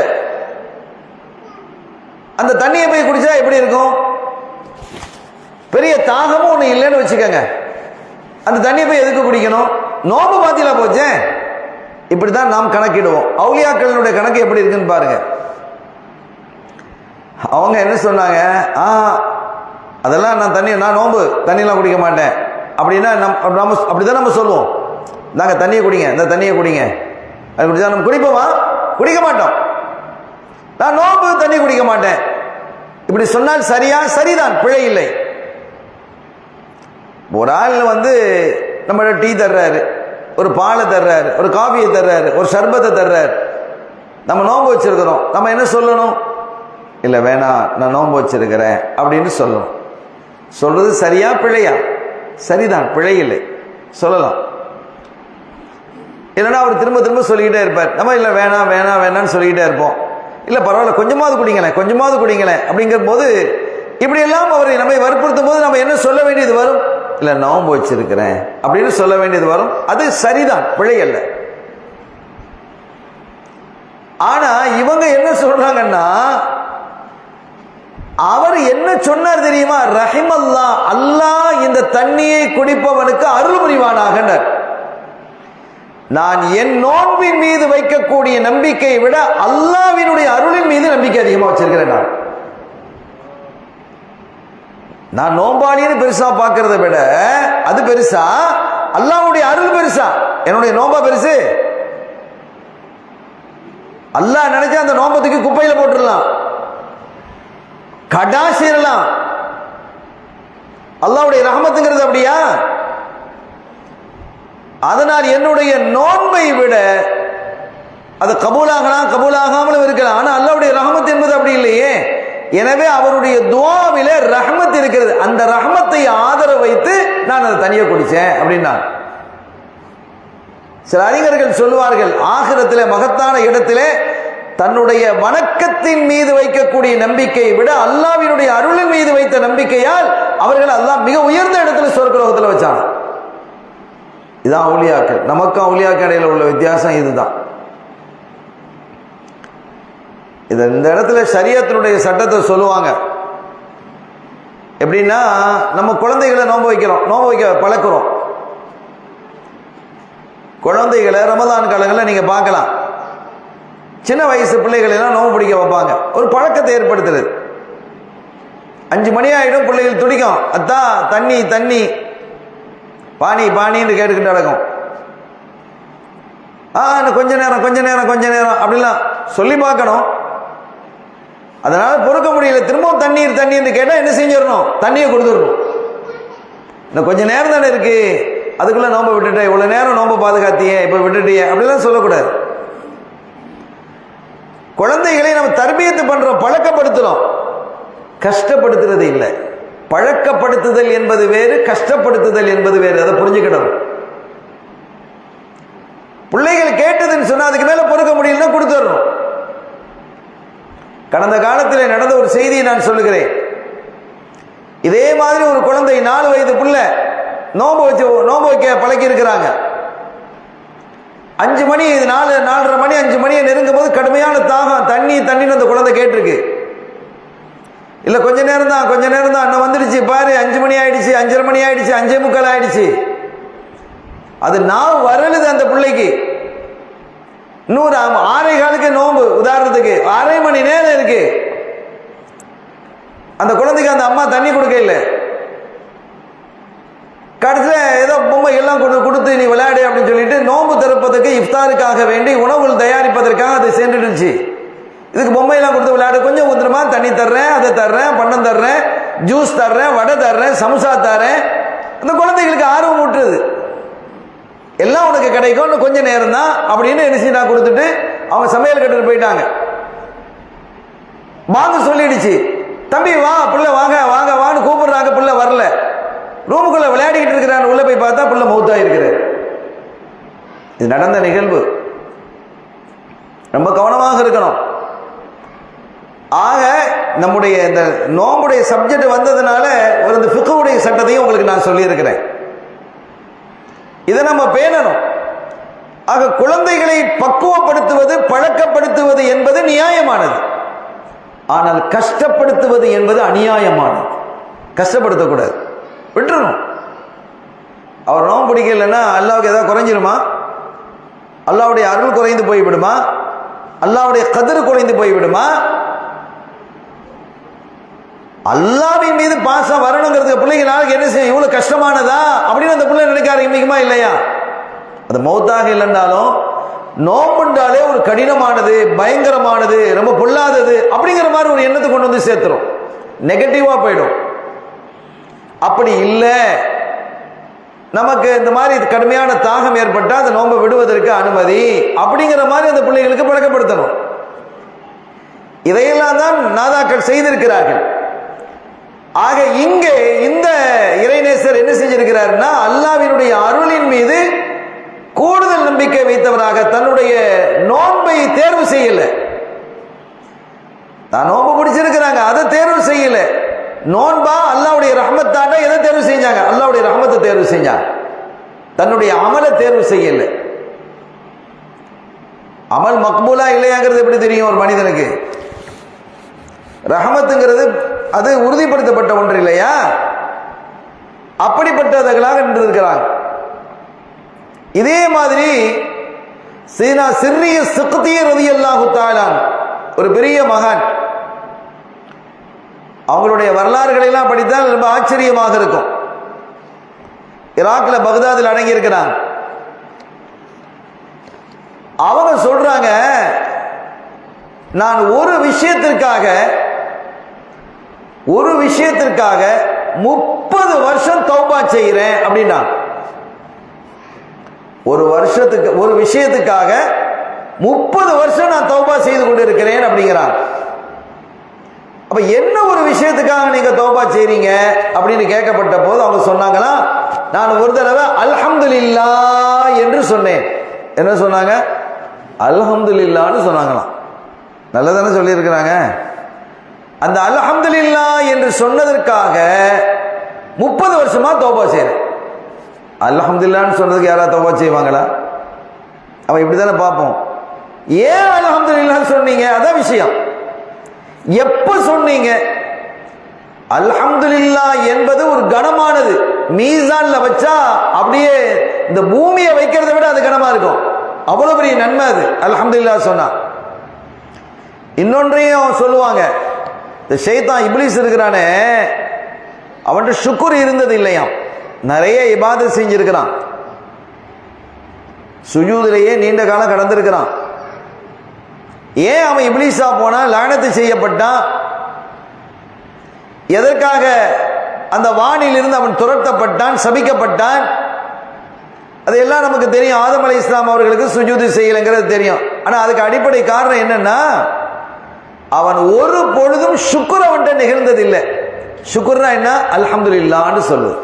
அந்த தண்ணியை போய் குடிச்சா எப்படி இருக்கும்? பெரிய தாகமும் ஒண்ணு இல்லைன்னு வச்சுக்கோங்க, அந்த தண்ணியை போய் எதுக்கு குடிக்கணும்? நோன்பு பாத்தியில போச்சே. இப்படித்தான் நாம் கணக்கிடுவோம். அவுலியாக்களுடைய கணக்கு எப்படி இருக்குன்னு பாருங்க. அவங்க என்ன சொன்னாங்க, அதெல்லாம் நான் நோன்பு தண்ணியெல்லாம் குடிக்க மாட்டேன் அப்படின்னா நம்ம அப்படிதான் நம்ம சொல்லுவோம். நாங்க தண்ணியை குடிங்க, இந்த தண்ணியை குடிங்க. அது குடிச்சா நம்ம குடிப்போமா? குடிக்க மாட்டோம். நான் நோன்பு தண்ணி குடிக்க மாட்டேன் இப்படி சொன்னால் சரியா? சரிதான், பிழை இல்லை. ஒரு ஆள் நம்ம டீ தர்றாரு, ஒரு பாலை தர்றாரு, ஒரு காஃபியை தர்றாரு, ஒரு சர்பத்தை தர்றாரு. நம்ம நோன்பு வச்சிருக்கிறோம், நம்ம என்ன சொல்லணும்? இல்லை வேணாம், நான் நோன்பு வச்சிருக்கிறேன் அப்படின்னு சொல்லணும். சொல்றது சரியா பிழையா? சரிதான், பிழை இல்லை, சொல்லலாம். இல்லைன்னா அவர் திரும்ப திரும்ப சொல்லிக்கிட்டே இருப்பார். நம்ம இல்லை வேணாம் வேணாம் வேணான்னு சொல்லிக்கிட்டே இருப்போம். இல்லை பரவாயில்ல, கொஞ்சமாவது குடிங்களேன், கொஞ்சமாவது குடிங்களேன் அப்படிங்கிற போது இப்படியெல்லாம் அவரை நம்மை வற்புறுத்தும் போது நம்ம என்ன சொல்ல வேண்டியது வரும்? இல்லை நோன்பு வச்சிருக்கிறேன் அப்படின்னு சொல்ல வேண்டியது வரும். அது சரிதான், பிழை அல்ல. ஆனா இவங்க என்ன சொல்றாங்கன்னா, அவர் என்ன சொன்னார் தெரியுமா? ரஹிமல்லா, அல்லாஹ் இந்த தண்ணியை குடிப்பவனுக்கு அருள் புரிவானாக. நான் என் நோன்பின் மீது வைக்கக்கூடிய நம்பிக்கையை விட அல்லாஹ்வினுடைய அருளின் மீது நம்பிக்கை அதிகமா வச்சிருக்கிறேன். நான் நோம்பாளின்னு பெருசா பார்க்கறத விட அது பெருசா, அல்லாஹ்வுடைய அருள் பெருசா? என்னுடைய நோம்பா பெருசு? அல்லாஹ் நினைச்சா அந்த நோம்பத்துக்கு குப்பையில போட்டுடலாம், கடா செய்யலாம். அல்லாஹ்வுடைய ரஹமத்துங்கிறது அப்படியா? அதனால் என்னுடைய நோன்பை விட அது கபூலாகலாம், கபூலாகாமலும் இருக்கலாம். ஆனா அல்லாஹ்வுடைய ரஹமத் என்பது அப்படி இல்லையே. எனவே அவருடைய துஆவிலே ரஹமத் இருக்கிறது. அந்த ரஹமத்தை ஆதரவு வைத்து நான் அதை தனியா குடிச்சேன் அப்படின்னா. சில அறிஞர்கள் சொல்லுவார்கள், ஆகிரத்திலே மகத்தான இடத்திலே தன்னுடைய வணக்கத்தின் மீது வைக்கக்கூடிய நம்பிக்கையை விட அல்லாஹ்வினுடைய அருளின் மீது வைத்த நம்பிக்கையால் அவர்கள் அல்லாஹ் மிக உயர்ந்த இடத்துல சொர்க்கலோகத்தில் வச்சாங்க. இதுதான் அவுலியாக்கள். நமக்கும் அவுலியாக்கள் இடையில உள்ள வித்தியாசம் இதுதான். இந்த இடத்துல ஷரியத்தினுடைய சட்டத்தை சொல்லுவாங்க. எப்படின்னா, நம்ம குழந்தைகளை நோன்பு வைக்கிறோம், நோன்பு வைக்க பழக்கிறோம். குழந்தைகளை ரமதான் காலங்களில் நீங்க பார்க்கலாம், சின்ன வயசு பிள்ளைகள் எல்லாம் நோன்பு பிடிக்க வைப்பாங்க. ஒரு பழக்கத்தை ஏற்படுத்துறது. 5 மணி ஆயிடும், பிள்ளைகள் துடிக்கும், அத்தா தண்ணி தண்ணி, பானி பானின்னு கேட்டுக்கிட்டு நடக்கும். கொஞ்ச நேரம் கொஞ்ச நேரம் கொஞ்ச நேரம் அப்படிலாம் சொல்லி பார்க்கணும். அதனால பொறுக்க முடியல, திரும்பவும் தண்ணீர் தண்ணீர்னு கேட்டா என்ன செஞ்சிடணும்? தண்ணியை கொடுத்துடணும். இன்னும் கொஞ்ச நேரம் தானே இருக்கு, அதுக்குள்ள நோம்ப விட்டுட்டேன், இவ்வளவு நேரம் நோம்ப பாதுகாத்தியே, இப்ப விட்டுட்டியே அப்படிலாம் சொல்லக்கூடாது. குழந்தைகளை நம்ம தர்பியத்து பண்றோம், பழக்கப்படுத்துறோம், கஷ்டப்படுத்துறது இல்லை. பழக்கப்படுத்துதல் என்பது வேறு, கஷ்டப்படுத்துதல் என்பது வேறு. அதை புரிஞ்சுக்கிடணும். பிள்ளைகள் கேட்டதுன்னு சொன்னா அதுக்கு மேல பொறுக்க முடியலன்னா கொடுத்துடணும். கடந்த காலத்தில் நடந்த ஒரு செய்தியை நான் சொல்லுகிறேன். இதே மாதிரி ஒரு குழந்தை 4 வயது பிள்ளை நோன்பு வைக்க பழக்கி இருக்கிறாங்க. 5 மணி 4:30 மணி 5 மணியை நெருங்கும் போது கடுமையான தாகம், தண்ணி தண்ணின்னு அந்த குழந்தை கேட்டிருக்கு. இல்ல கொஞ்ச நேரம் தான் கொஞ்ச நேரம் தான், அண்ணன் வந்துடுச்சு பாரு, 5 மணி ஆயிடுச்சு, 5:30 மணி ஆயிடுச்சு, 5:45 ஆயிடுச்சு. அது நான் வரலுது அந்த பிள்ளைக்கு. இன்னொரு 6:15 நோம்பு, உதாரணத்துக்கு 1/2 மணி நேரம் இருக்கு. அந்த குழந்தைக்கு அந்த அம்மா தண்ணி கொடுக்க இல்லை. கொடுப்பதற்கு, இஃப்தாருக்காக வேண்டி உணவுகள் தயாரிப்பதற்காக அது சென்றுடுச்சு. இதுக்கு பொம்மையெல்லாம் கொடுத்து விளையாடு, கொஞ்சம் ஊத்துறமா, தண்ணி தர்றேன், அதை தர்றேன், பண்டம் தர்றேன், ஜூஸ் தர்றேன், வடை தர்றேன், சமோசா தர்றேன். அந்த குழந்தைகளுக்கு ஆர்வம் ஊட்டுறது. எல்லாம் உனக்கு கிடைக்கும், கொஞ்சம் நேரம் தான் அப்படின்னு என்ன கொடுத்துட்டு அவங்க சமையல் கட்டுட்டு போயிட்டாங்க. வாங்க சொல்லிடுச்சு, தம்பி வா பிள்ளை வாங்க வாங்க வான்னு கூப்பிடுறாங்க. பிள்ளை வரல, ரூமுக்குள்ள விளையாடிக்கிட்டு இருக்கிறான். உள்ள போய் பார்த்தா பிள்ளை மௌத்தா இருக்கிறார். இது நடந்த நிகழ்வு. ரொம்ப கவனமாக இருக்கணும். ஆக நம்முடைய இந்த நோம்புடைய சப்ஜெக்ட் வந்ததுனால ஒரு இந்த ஃபிக்ஹுடைய சட்டத்தையும் உங்களுக்கு நான் சொல்லியிருக்கிறேன். இதை நம்ம பேணணும். ஆக குழந்தைகளை பக்குவப்படுத்துவது, பழக்கப்படுத்துவது என்பது நியாயமானது. ஆனால் கஷ்டப்படுத்துவது என்பது அநியாயமானது. கஷ்டப்படுத்தக்கூடாது, விட்டுறணும். அவர் நோம்பு பிடிக்கலைன்னா அல்லாவுக்கு ஏதாவது குறைஞ்சிருமா? அல்லாவுடைய அருள் குறைந்து போய்விடுமா? அல்லாவுடைய கதிர் குறைந்து போய்விடுமா? அல்லாவின் மீது பாசம் வரணுங்கிறதுக்கு பிள்ளைங்களால என்ன செய்யும்? இவ்வளவு கஷ்டமானதா அப்படின்னு அந்த பிள்ளை நினைக்க ஆரம்பிக்குமா இல்லையா? அது மௌத்தாக இல்லைன்னாலும் நோம்புண்டாலே ஒரு கடினமானது, பயங்கரமானது, ரொம்ப பொல்லாதது அப்படிங்கிற மாதிரி ஒரு எண்ணத்தை கொண்டு வந்து சேர்த்துரும். நெகட்டிவா போயிடும். அப்படி இல்லை, நமக்கு இந்த மாதிரி கடுமையான தாகம் ஏற்பட்டால் அந்த நோன்பை விடுவதற்கு அனுமதி அப்படிங்கிற மாதிரி அந்த பிள்ளைகளுக்கு பழக்கப்படுத்தணும். இதையெல்லாம் தான் நாதாக்கள் செய்திருக்கிறார்கள். ஆக இங்கே இந்த இறைநேசர் என்ன செஞ்சிருக்கிறார்னா, அல்லாஹ்வினுடைய அருளின் மீது கூடுதல் நம்பிக்கை வைத்தவராக தன்னுடைய நோன்பை தேர்வு செய்யல. தான் நோன்பு பிடிச்சிருக்கிறாங்க, அதை தேர்வு செய்யல. நோன்பா அல்லாஹ்வுடைய ரஹ்மத்தான எதை தேர்வு செஞ்சாங்க? அல்லாஹ்வுடைய ரஹ்மத்தை தேர்வு செஞ்சாங்க. தன்னுடைய அமலை தேர்வு செய்யல. அமல் மக்பூலா இல்லையாங்கிறது எப்படி தெரியும் ஒரு மனிதனுக்கு? ரஹமத்துங்கிறது அது உறுதிப்படுத்தப்பட்ட ஒன்று இல்லையா? அப்படிப்பட்டவர்களாக நின்றிருக்கிறாங்க. இதே மாதிரி சீனா சிர்ரிய சிக்தி ரலியல்லாஹு தஆலா ஒரு பெரிய மகான். அவங்களுடைய வரலாறுகளை எல்லாம் படித்தால் ரொம்ப ஆச்சரியமாக இருக்கும். ஈராக்ல பக்தாதில் அடங்கி இருக்கிறாங்க. அவங்க சொல்றாங்க, நான் ஒரு விஷயத்திற்காக 30 வருஷம் தௌபா செய்கிறேன் அப்படின்னா, ஒரு விஷயத்துக்காக 30 வருஷம் நான் தௌபா செய்து கொண்டிருக்கிறேன் அப்படிங்கிறான். அப்ப என்ன ஒரு விஷயத்துக்காக நீங்க தௌபா செய்றீங்க அப்படின்னு கேட்கப்பட்ட போது அவங்க சொன்னாங்களா, நான் ஒரு தடவை அல்ஹம்துலில்லாஹ் என்று சொன்னேன். என்ன சொன்னாங்க? அல்ஹம்துலில்லாஹ்னு சொன்னாங்களாம். நல்லதானே சொல்லியிருக்கிறாங்க. அந்த அல்ஹம்துலில்லாஹ் என்று சொன்னதற்காக 30 வருஷமா தௌபா செய்றேன். அல்ஹம்துலில்லாஹ்னு சொன்னதுக்கு யாராவது தௌபா செய்வாங்களா? அவன் இப்படிதானே பார்ப்போம். ஏன் அல்ஹம்துலில்லாஹ் சொன்னீங்க? அதான் விஷயம். எப்ப சொன்னீங்க? அல்ஹம்துலில்லாஹ் என்பது ஒரு கனமானது. மீசான்ல வச்சா அப்படியே இந்த பூமியை வைக்கிறதை விட அது கனமா இருக்கும். அவ்வளவு பெரிய நன்மை அது அல்ஹம்துலில்லாஹ் சொன்னா. இன்னொன்றையும் சொல்லுவாங்க, இந்த ஷைத்தான் இப்லீஸ் இருக்கிறானே, அவன்கிட்ட ஷுக்குர் இருந்தது இல்லையாம். நிறைய இபாதத் செஞ்சிருக்கிறான், சுஜூதிலேயே நீண்ட காலம் கடந்திருக்கிறான். ஏன் அவன் இப்லீஸா போனான், லானத்து செய்யப்பட்டான்? எதற்காக அந்த வானிலிருந்து அவன் துரத்தப்பட்டான், சபிக்கப்பட்டான்? அதெல்லாம் நமக்கு தெரியும். ஆதம் அலைஹிஸ்ஸலாம் அவர்களுக்கு சுஜூது செய்யலைங்கிறது தெரியும். ஆனா அதுக்கு அடிப்படை காரணம் என்னன்னா, அவன் ஒரு பொழுதும் ஷுக்குர் அவன்கிட்ட நிகழ்ந்ததில்லை. ஷுக்குர்னா என்ன? அல்ஹம்துலில்லாஹ்னு சொல்லுவது,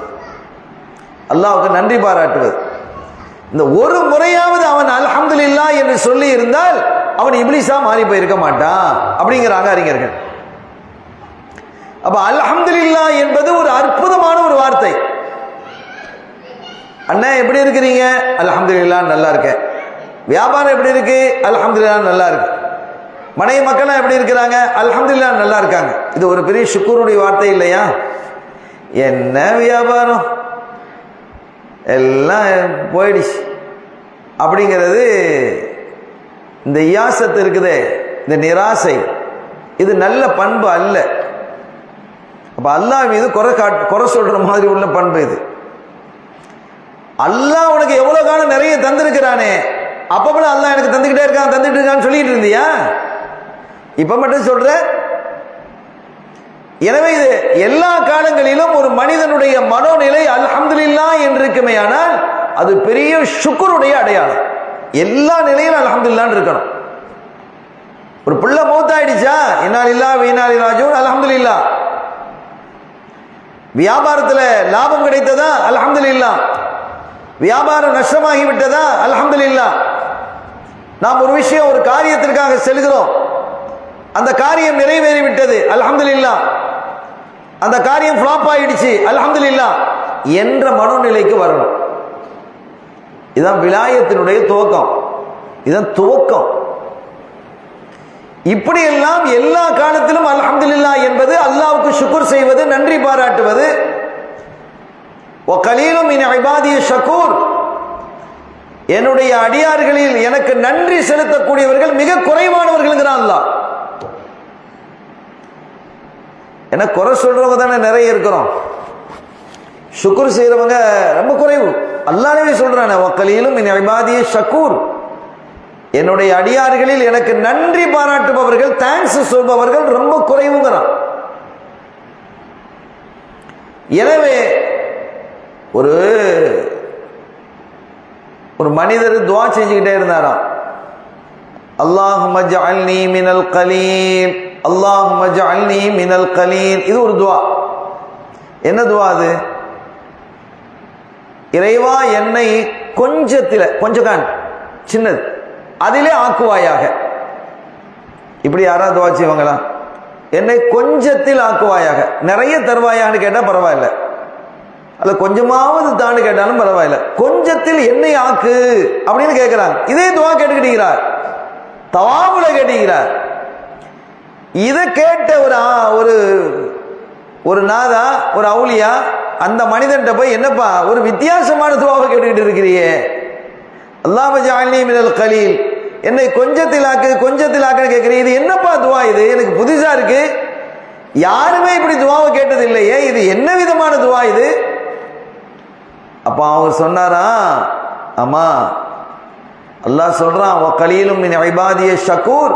அல்லாஹ்வுக்கு நன்றி பாராட்டுவது. இந்த ஒரு முறையாவது அவன் அல்ஹம்துலில்லாஹ் என்று சொல்லி இருந்தால் அவன் இப்லீஸா மாறி போயிருக்க மாட்டான் அப்படிங்கிறாங்க அறிஞர்கள். அப்ப அல்ஹம்துலில்லாஹ் என்பது ஒரு அற்புதமான ஒரு வார்த்தை. அண்ணா எப்படி இருக்கிறீங்க? அல்ஹம்துலில்லாஹ் நல்லா இருக்கேன். வியாபாரம் எப்படி இருக்கு? அல்ஹம்துலில்லாஹ் நல்லா இருக்கு. மனைவி மக்கள்லாம் எப்படி இருக்கிறாங்க? அல்ஹம்துலில்லாஹ் நல்லா இருக்காங்க. இது ஒரு பெரிய ஷுக்குருடைய வார்த்தை இல்லையா? என்ன வியாபாரம் எல்லாம் போயிடுச்சு அப்படிங்கிறது, இந்த இயாசத்து இருக்குதே, இந்த நிராசை, இது நல்ல பண்பு அல்ல. அப்ப அல்லாஹ் மீது குறை சொல்ற மாதிரி உள்ள பண்பு இது. அல்லாஹ் உனக்கு எவ்வளவு காலம் நிறைய தந்திருக்கிறானே, அப்ப அல்லாஹ் எனக்கு தந்துகிட்டே இருக்கான் தந்துட்டு இருக்கான்னு சொல்லிட்டு இருந்தியா? இப்ப மட்டும் சொல்ற? எனவே இது எல்லா காலங்களிலும் ஒரு மனிதனுடைய மனோநிலை அல்ஹம்துலில்லாஹ் என்று இருக்குமே, ஆனால் அது பெரிய ஷுக்ருடைய அடையாளம். எல்லா நிலையிலும் அல்ஹம்துலில்லாஹ் இருக்கணும். ஒரு பிள்ளை மௌத்தாயிடுச்சா, இன்னா லில்லாஹி வ இன்னா இலைஹி ராஜிஊன், அல்ஹம்துலில்லாஹ். வியாபாரத்தில் லாபம் கிடைத்ததா, அல்ஹம்துலில்லாஹ். வியாபாரம் நஷ்டமாகி விட்டதா, அல்ஹம்துலில்லாஹ். நாம் ஒரு விஷயம், ஒரு காரியத்திற்காக செல்கிறோம், அந்த காரியம் நிறைவேறிவிட்டது, அல்ஹம்துலில்லாஹ். அந்த காரியம் ஃப்ளாப் ஆயிடுச்சு, அல்ஹம்துலில்லாஹ் என்ற மனோநிலைக்கு வரணும். இதுதான் விலாயத்தினுடைய துவக்கம், இதுதான் துவக்கம். இப்படியெல்லாம் எல்லா காலத்திலும் அல்ஹம்துலில்லாஹ் என்பது அல்லாஹ்வுக்கு ஷுக்ர் செய்வது, நன்றி பாராட்டுவது. வகலீலும் மின் இபாதிய ஷக்கூர், என்னுடைய அடியார்களில் எனக்கு நன்றி செலுத்தக்கூடியவர்கள் மிக குறைவானவர்கள் அல்லாஹ். ஏன்னா குறை சொல்றவங்க தானே நிறைய இருக்கிறோம், ஷுக்ர் செய்யறவங்க ரொம்ப குறைவு. அல்லாஹ்வே சொல்றானே வகலீலும் மின் இபாதிய ஷக்கூர், என்னுடைய அடியார்களில் எனக்கு நன்றி பாராட்டுபவர்கள், தேங்க்ஸ் சொல்பவர்கள் ரொம்ப குறைவுங்கிறான். எனவே ஒரு மனிதர் துஆ செஞ்சுக்கிட்டே இருந்தாராம், அல்லாஹும்ம ஜஅல்னி மினல் கலீல், அல்லாஹும்ம ஜஅல்னி மினல் கலீல். இது ஒரு துஆ. என்ன துஆ அது? இறைவா என்னை கொஞ்சத்தில, கொஞ்சம் சின்னது, அதிலே ஆக்குவாயாக. இப்படி யாராவது துஆ செய்வாங்களா? என்னை கொஞ்சத்தில் ஆக்குவாயாக, நிறைய தருவாயான்னு கேட்டால் பரவாயில்ல, அல்ல கொஞ்சமாவது தான்னு கேட்டாலும் பரவாயில்ல, கொஞ்சத்தில் என்னை ஆக்கு அப்படின்னு கேட்கிறாங்க. இதே துஆ கேட்டுக்கிட்டீங்கிறார், தவாபுல கேட்டுக்கிறார். இதை கேட்ட ஒரு நாதா, ஒரு அவுலியா அந்த மனிதன்கிட்ட போய், என்னப்பா ஒரு வித்தியாசமான துஆவை கேட்டுக்கிட்டு இருக்கிறியே, அல்லாஹ் ஜஅல்னி மினல் கலீல், என்னை கொஞ்சத்தில் ஆக்கு கொஞ்சத்தில் ஆக்குன்னு கேட்கிறீங்க, இது என்னப்பா துஆ? இது எனக்கு புதுசா இருக்கு, யாருமே இப்படி துஆவை கேட்டது இல்லையே, இது என்ன விதமான துஆ இது? அப்ப அவர் சொன்னாரா, ஆமா அல்லாஹ் சொல்றான், வகலீலும் மின் இபாதிய ஷக்கூர்,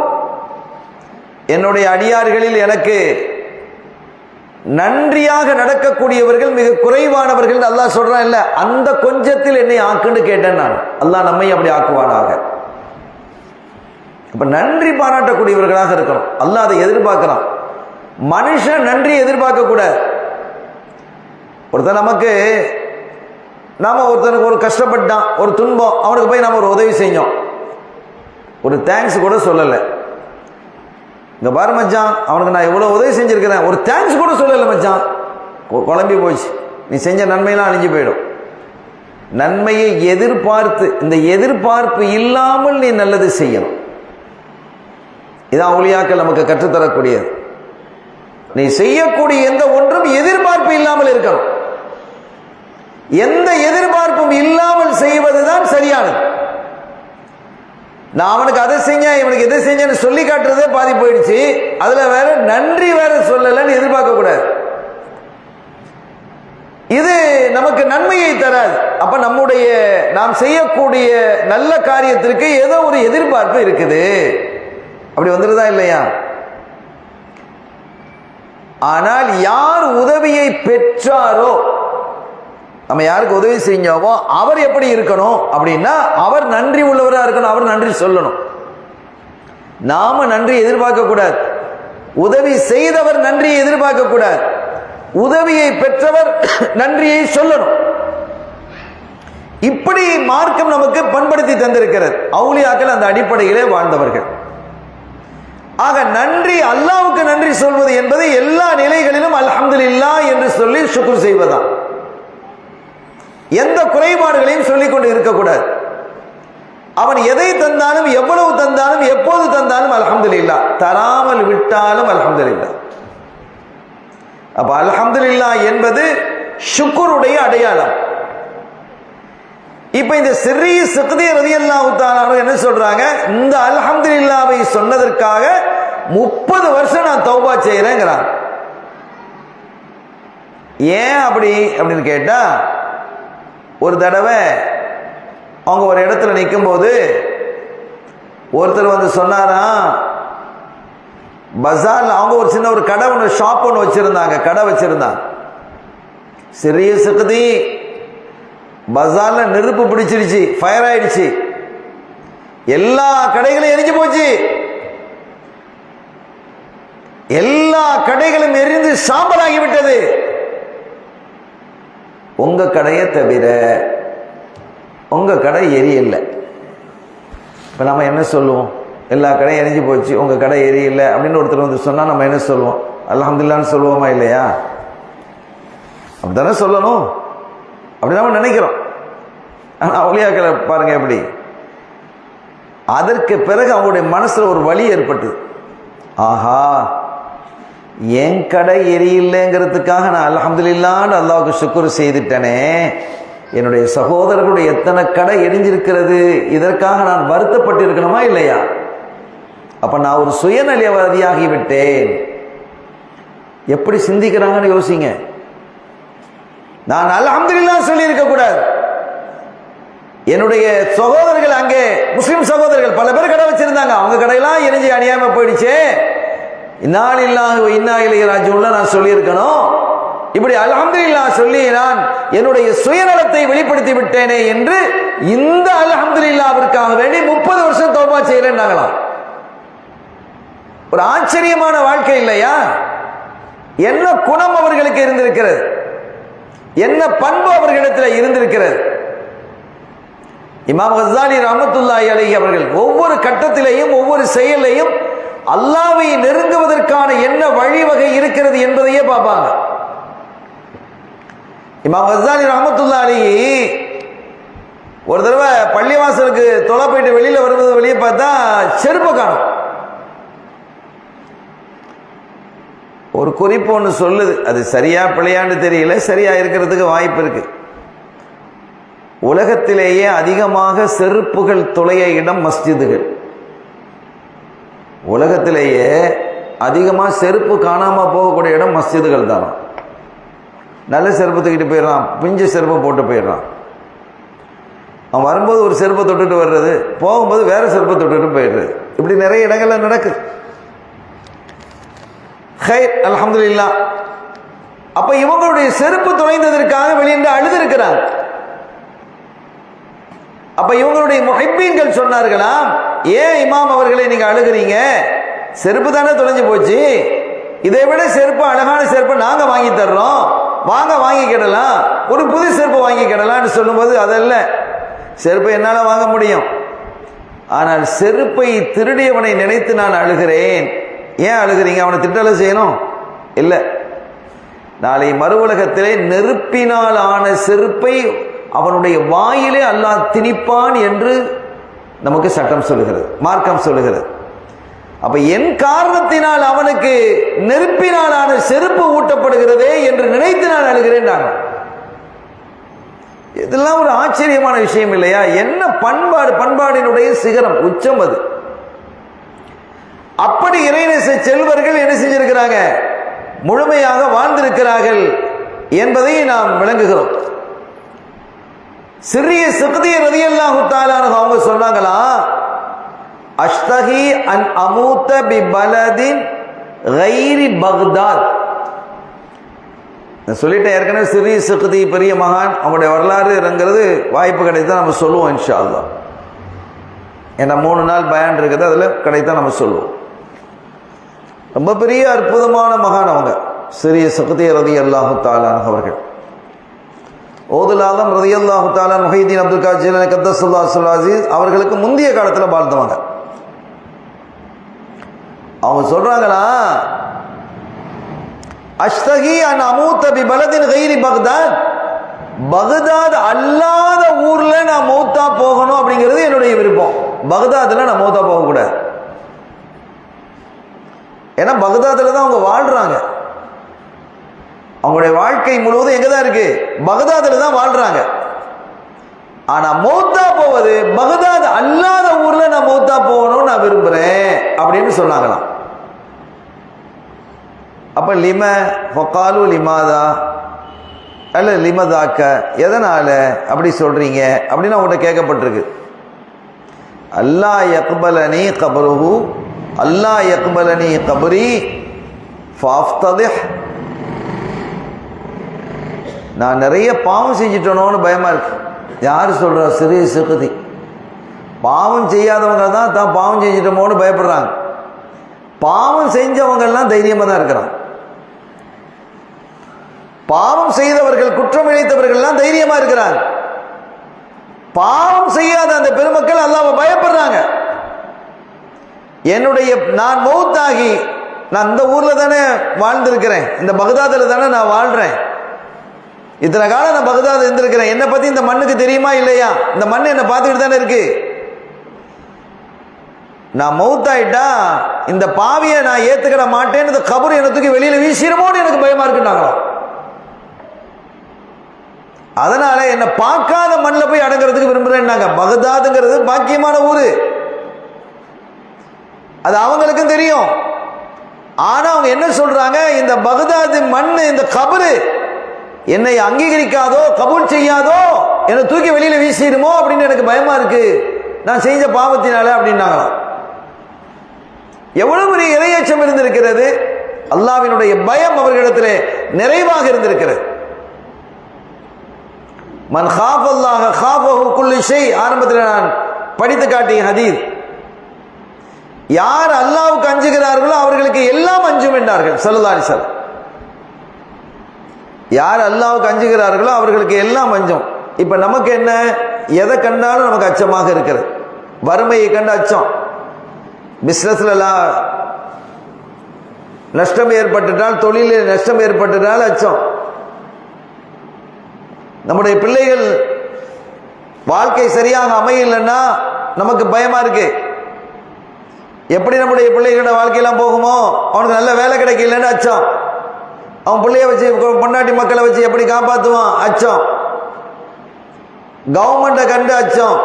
என்னுடைய அடியார்களில் எனக்கு நன்றியாக நடக்கக்கூடியவர்கள் மிக குறைவானவர்கள் அல்லாஹ் சொல்றான். இல்ல, அந்த கொஞ்சத்தில் என்னை ஆக்குன்னு கேட்டேன் நான். அல்லாஹ் நம்மை அப்படி ஆக்குவானாக. அப்ப நன்றி பாராட்டக்கூடியவர்களாக இருக்கணும். அல்லாஹ் அதை எதிர்பார்க்கிறான். மனுஷன் நன்றி எதிர்பார்க்க கூடாது. ஒருத்தர் நமக்கு, நாம ஒருத்தனுக்கு ஒரு கஷ்டப்பட்டான், ஒரு துன்பம், அவனுக்கு போய் நாம ஒரு உதவி செஞ்சோம், ஒரு தேங்க்ஸ் கூட சொல்லலை. இங்க பாரு மச்சான், அவனுக்கு நான் இவ்வளவு உதவி செஞ்சிருக்கிறேன், ஒரு தேங்க்ஸ் கூட சொல்லலை மச்சான், குழம்பி போச்சு, நீ செஞ்ச நன்மையெல்லாம் அழிஞ்சு போயிடும். நன்மையை எதிர்பார்த்து, இந்த எதிர்பார்ப்பு இல்லாமல் நீ நல்லது செய்யணும். இதான் அவுலியாக்கள் நமக்கு கற்றுத்தரக்கூடியது. நீ செய்யக்கூடிய எந்த ஒன்றும் எதிர்பார்ப்பு இல்லாமல் இருக்கணும். எந்த எதிர்பார்ப்பும் இல்லாமல் செய்வதுதான் சரியானது. நான் அவனுக்கு அதை செஞ்சேன், இவனுக்கு எதை செஞ்சேன்னு சொல்லி காட்டுறதே பாதி போயிடுச்சு, அதுல வேற நன்றி வேற சொல்லலன்னு எதிர்பார்க்க கூடாது. இது நமக்கு நன்மையை தராது. அப்ப நாம் செய்யக்கூடிய நல்ல காரியத்திற்கு ஏதோ ஒரு எதிர்பார்ப்பு இருக்குது, அப்படி வந்துருதா இல்லையா? ஆனால் யார் உதவியை பெற்றாரோ, நம்ம யாருக்கு உதவி செஞ்சோமோ அவர் எப்படி இருக்கணும் அப்படின்னா, அவர் நன்றி உள்ளவராக இருக்கணும், அவர் நன்றி சொல்லணும். நாம நன்றி எதிர்பார்க்க கூடாது, உதவி செய்தவர் நன்றியை எதிர்பார்க்க கூடாது, உதவியை பெற்றவர் நன்றியை சொல்லணும். இப்படி மார்க்கம் நமக்கு பண்படுத்தி தந்திருக்கிறது. அவுலியாக்கள் அந்த அடிப்படையிலே வாழ்ந்தவர்கள். ஆக நன்றி, அல்லாஹ்வுக்கு நன்றி சொல்வது என்பது எல்லா நிலைகளிலும் அல்ஹம்துலில்லாஹ் என்று சொல்லி ஷுக்ர் செய்வதான். எந்த குறைபாடுகளையும் சொல்லிக் கொண்டு இருக்கக்கூடாது. அவன் எதை தந்தாலும், எவ்வளவு தந்தாலும், எப்போது தந்தாலும் அல்ஹம்துலில்லாஹ், தராமல் விட்டாலும் அல்ஹம்துலில்லாஹ். அப்ப அல்ஹம்துலில்லாஹ் என்பது ஷுக்ருடைய அடையாளம். இப்ப இந்த சிர்ரி சிக்தி ரலியல்லாஹு தஆலா என்ன சொல்றாங்க, இந்த அல்ஹம்துலில்லாஹ்வை சொன்னதற்காக 30 வருஷம் நான் தௌபா செய்யறேங்கிறாங்க. ஏன் அப்படின்னு கேட்டா, ஒரு தடவை அவங்க ஒரு இடத்துல நிற்கும் போது ஒருத்தர் வந்து சொன்னாரா, பஜார்ல அவங்க ஒரு சின்ன ஒரு கடை ஒன்று, ஷாப் ஒன்று வச்சிருந்தாங்க, கடை வச்சிருந்தாங்க. சிறிய சக்தி பஜார்ல நெருப்பு பிடிச்சிருச்சு, ஃபயர் ஆயிடுச்சு, எல்லா கடைகளும் எரிஞ்சு போச்சு, எல்லா கடைகளும் எரிந்து சாம்பலாகிவிட்டது, உங்க கடையை தவிர உங்க கடை எரியல. இப்ப நம்ம என்ன சொல்லுவோம்? எல்லா கடையும் எரிஞ்சு போச்சு, உங்க கடை எரியல அப்படின்னு ஒருத்தர் வந்து சொன்னா நம்ம என்ன சொல்லுவோம்? அல்ஹம்துலில்லாஹ்னு சொல்லுவோமா இல்லையா? அப்படித்தானே சொல்லணும், அப்படி நம்ம நினைக்கிறோம். ஆனா அவுலியாக்களை பாருங்க எப்படி. அதற்கு பிறகு அவங்களுடைய மனசுல ஒரு வலி ஏற்பட்டு, ஆஹா என் கடை எரியலைங்கிறதுக்காக நான் அல்ஹம்துலில்லாஹ்னு அல்லாஹ்வுக்கு ஷுக்ர் செய்துட்டனே, என்னுடைய சகோதரர்களுடைய எத்தனை கடை எரிஞ்சிருக்கிறது, இதற்காக நான் வருத்தப்பட்டு இருக்கணுமா இல்லையா? அப்ப நான் ஒரு சுயநலவாதியாகி விட்டேன். எப்படி சிந்திக்கிறாங்கன்னு யோசிங்க. நான் அல்ஹம்துலில்லாஹ் சொல்லி இருக்க கூடாது. என்னுடைய சகோதரர்கள், அங்கே முஸ்லிம் சகோதரர்கள் பல பேர் கடை வச்சிருந்தாங்க, அவங்க கடையெல்லாம் எரிஞ்சு அணியாம போயிடுச்சு, இன்னா லில்லாஹி வ இன்னா இலைஹி ராஜிஊன் நான் சொல்லி இருக்கணும். இப்படி அல்ஹம்துலில்லாஹ் சொல்லி நான் என்னுடைய சுயநலத்தை வெளிப்படுத்தி விட்டேனே என்று இந்த அல்ஹம்துலில்லாஹ்விற்காக வேண்டி 30 வருஷம் தௌபா செய்யறேன்னாங்களாம். ஒரு ஆச்சரியமான வாழ்க்கை இல்லையா? என்ன குணம் அவர்களுக்கு இருந்திருக்கிறது, என்ன பண்பு அவர்களிடத்தில் இருந்திருக்கிறது. இமாம் கஸ்ஸாலி ரஹ்மத்துல்லாஹி அலைஹி அவர்கள் ஒவ்வொரு கட்டத்திலேயும் ஒவ்வொரு செயலையும் அல்லாஹ்வை நெருங்குவதற்கான என்ன வழிவகை இருக்கிறது என்பதையே பார்ப்பாங்க. இமாம் கஸ்ஸாலி ரஹ்மத்துல்லாஹி அலைஹி ஒரு தடவை பள்ளிவாசலுக்கு தொலை போயிட்டு வெளியில வருவது, வெளியே பார்த்தா செருப்பு காணும். ஒரு குறிப்பு ஒன்று சொல்லுது, அது சரியா பிழையான்னு தெரியல, சரியா இருக்கிறதுக்கு வாய்ப்பு இருக்கு. உலகத்திலேயே அதிகமாக செருப்புகள் துளைய இடம் மஸ்ஜிதுகள். உலகத்திலேயே அதிகமாக செருப்பு காணாம போகக்கூடிய இடம் மஸ்ஜிதுகள் தான். நல்ல செருப்பு தூக்கிட்டு போயிடறான், பிஞ்சு செருப்பு போட்டு போயிடறான். அவன் வரும்போது ஒரு செருப்பை தொட்டுட்டு வர்றது, போகும்போது வேற செருப்பை தொட்டுட்டு போயிடுறது, இப்படி நிறைய இடங்கள்ல நடக்குது. ஹைர், அல்ஹம்துலில்லாஹ். அப்ப இவங்களுடைய செருப்பு துளைந்ததற்காக வெளியிட்டு அழுது. அப்ப இவங்களுடைய முஹிப்பீன்கள் சொன்னார்களா, ஏன் இமாம் அவர்களை நீங்க அழுகிறீங்க? செருப்பு தானே தொலைஞ்சு போச்சு, இதை விட செருப்பு, அழகான செருப்பு நாங்க வாங்கி தர்றோம், வாங்க வாங்கிக்கிடலாம், ஒரு புது செருப்பு வாங்கிக்கிடலாம்னு சொல்லும்போது, அதல்ல, செருப்பை என்னால வாங்க முடியும், ஆனால் செருப்பை திருடியவனை நினைத்து நான் அழுகிறேன். ஏன் அழுகிறீங்க? அவனை திட்டல செய்யணும் இல்ல. நாளை மறு உலகத்திலே நெருப்பினால் ஆன செருப்பை அவனுடைய வாயிலே அல்லாஹ் திணிப்பான் என்று நமக்கு சட்டம் சொல்லுகிறது, மார்க்கம் சொல்லுகிறது. அப்ப என் காரணத்தினால் அவனுக்கு நெருப்பினாலான செருப்பு ஊட்டப்படுகிறதே என்று நினைத்து நான் அழுகிறேன். இதெல்லாம் ஒரு ஆச்சரியமான விஷயம் இல்லையா? என்ன பண்பாடு, பண்பாடினுடைய சிகரம், உச்சம் அது. அப்படி இறைநேச செல்வர்கள் என்ன செஞ்சிருக்கிறாங்க? முழுமையாக வாழ்ந்திருக்கிறார்கள் என்பதை நாம் விளங்குகிறோம். சிறிய சிக்தி ரலியல்லாஹு தஆலா அவங்க சொன்னாங்களா, அஷ்தகி அன் அமூத பி பலதின் கைரி பக்தாத். சொல்லிட்டேன் ஏற்கனவே, சிறிய சிக்தி பெரிய மகான், அவங்களுடைய வரலாறுங்கிறது வாய்ப்பு கிடைத்தா நம்ம சொல்லுவோம் இன்ஷா அல்லாஹ். ஏன்னா 3 நாள் பயான் இருக்குது, அதுல கிடைத்தா நம்ம சொல்லுவோம். ரொம்ப பெரிய அற்புதமான மகான் அவங்க, சிறிய சிக்தி ரலியல்லாஹு தஆலா அவர்கள். ஓதுல் ஆலம் ரலியல்லாஹு தஆலா முஹைதீன் அப்துல் காதிர் ஜீலானி கத்தஸல்லாஹு அல் அஸீஸ் அவர்களுக்கு முந்தைய காலத்தில் வாழ்ந்தவங்க. அவங்க சொல்றாங்களா, அஷ்தகி அன் அமூத பி பலதின் கைரி பக்தாத், பக்தாத் அல்லாத ஊர்ல நான் மௌத்தா போகணும் அப்படிங்கிறது என்னுடைய விருப்பம். பக்தாத்ல நான் மௌத்தா போக கூடாது. ஏன்னா பக்தாத்ல தான் அவங்க வாழ்றாங்க, அவங்களுடைய வாழ்க்கை முழுவதும் எங்கதான் இருக்கு? பக்தாத்ல தான் வாழ்றாங்க. ஆனா மௌத்தா போவது பக்தாத் அல்லாத ஊர்ல நான் மௌத்தா போகணும்னு நான் விரும்புறேன் அப்படின்னு சொன்னாங்களாம். அப்ப லிம ஃபகாலு லிமாதா அல்ல லிமதாக்க, எதனால அப்படி சொல்றீங்க அப்படின்னு அவங்கள்ட்ட கேட்கப்பட்டிருக்கு. அல்லா யக்பலனி கபருஹு அல்லா யக்பலனி கபரி ஃபாஃப்ததிஹ். நான் நிறைய பாவம் செஞ்சிட்டனோன்னு பயமா இருக்கு. யார் சொல்றா? சிறிய சிறுதி. பாவம் செய்யாதவங்க தான் தான் பாவம் செஞ்சிட்டோமோன்னு பயப்படுறாங்க. பாவம் செஞ்சவங்கெல்லாம் தைரியமா தான் இருக்கிறாங்க. பாவம் செய்தவர்கள், குற்றம் இழைத்தவர்கள்லாம் தைரியமா இருக்கிறாங்க. பாவம் செய்யாத அந்த பெருமக்கள் அல்லாஹ்வை பயப்படுறாங்க. நான் மௌத்தாகி, நான் இந்த ஊர்ல தானே வாழ்ந்திருக்கிறேன், இந்த பகதாதுல தானே நான் வாழ்றேன், இத்தனை காலம் நான் பகதாது இருந்திருக்கிறேன், என்னை பத்தி இந்த மண்ணுக்கு தெரியுமா இல்லையா? இந்த மண் என்னை பார்த்துக்கிட்டு தானே இருக்கு. நான் மௌத்தாயிட்டா இந்த பாவியை நான் ஏத்துக்கிட மாட்டேன்னு இந்த கபர் என்னை தூக்கி வெளியில வீசிடுமோன்னு எனக்கு பயமா இருக்குன்னாங்களா. அதனால என்னை பார்க்காத மண்ணில் போய் அடங்குறதுக்கு விரும்புறேன்னாங்க. பகதாதுங்கிறது பாக்கியமான ஊரு, அது அவங்களுக்கும் தெரியும். ஆனா அவங்க என்ன சொல்றாங்க? இந்த பகதாது மண், இந்த கபரு என்னை அங்கீகரிக்காதோ கபூல் செய்யாதோ, என்னை தூக்கி வெளியில வீசிடுமோ அப்படின்னு எனக்கு பயமா இருக்கு, நான் செஞ்ச பாவத்தினால அப்படின்னாங்களாம். எவ்வளவு பெரிய இறையச்சம் இருந்திருக்கிறது! அல்லாஹ்வினுடைய பயம் அவர்களிடத்திலே நிறைவாக இருந்திருக்கிறது. மன் காஃபல்லாஹ காஃபஹு குல்லு ஷை, ஆரம்பத்தில் நான் படித்து காட்டிய ஹதீஸ். யார் அல்லாஹ்வுக்கு அஞ்சுகிறார்களோ அவர்களுக்கு எல்லாம் அஞ்சும் என்றார்கள் ஸல்லல்லாஹு அலைஹி வஸல்லம். யார் அல்லாஹ்வுக்கு அஞ்சுகிறார்களோ அவர்களுக்கு எல்லாம் அஞ்சும். இப்ப நமக்கு என்ன? எதை கண்டாலும் நமக்கு அச்சமாக இருக்கிறது. வறுமையை கண்டு அச்சம், பிசினஸ்ல நஷ்டம் ஏற்பட்டுட்டால், தொழிலில் நஷ்டம் ஏற்பட்டுட்டால் அச்சம், நம்முடைய பிள்ளைகள் வாழ்க்கை சரியாக அமையலன்னா நமக்கு பயமா இருக்கு. எப்படி நம்முடைய பிள்ளைகளோட வாழ்க்கையெல்லாம் போகுமோ, அவனுக்கு நல்ல வேலை கிடைக்கலன்னு அச்சம், அவன் பிள்ளைய வச்சு பொண்டாட்டி மக்களை வச்சு எப்படி காப்பாற்றுவான் அச்சம், கவர்மெண்ட்டை கண்டு அச்சம்,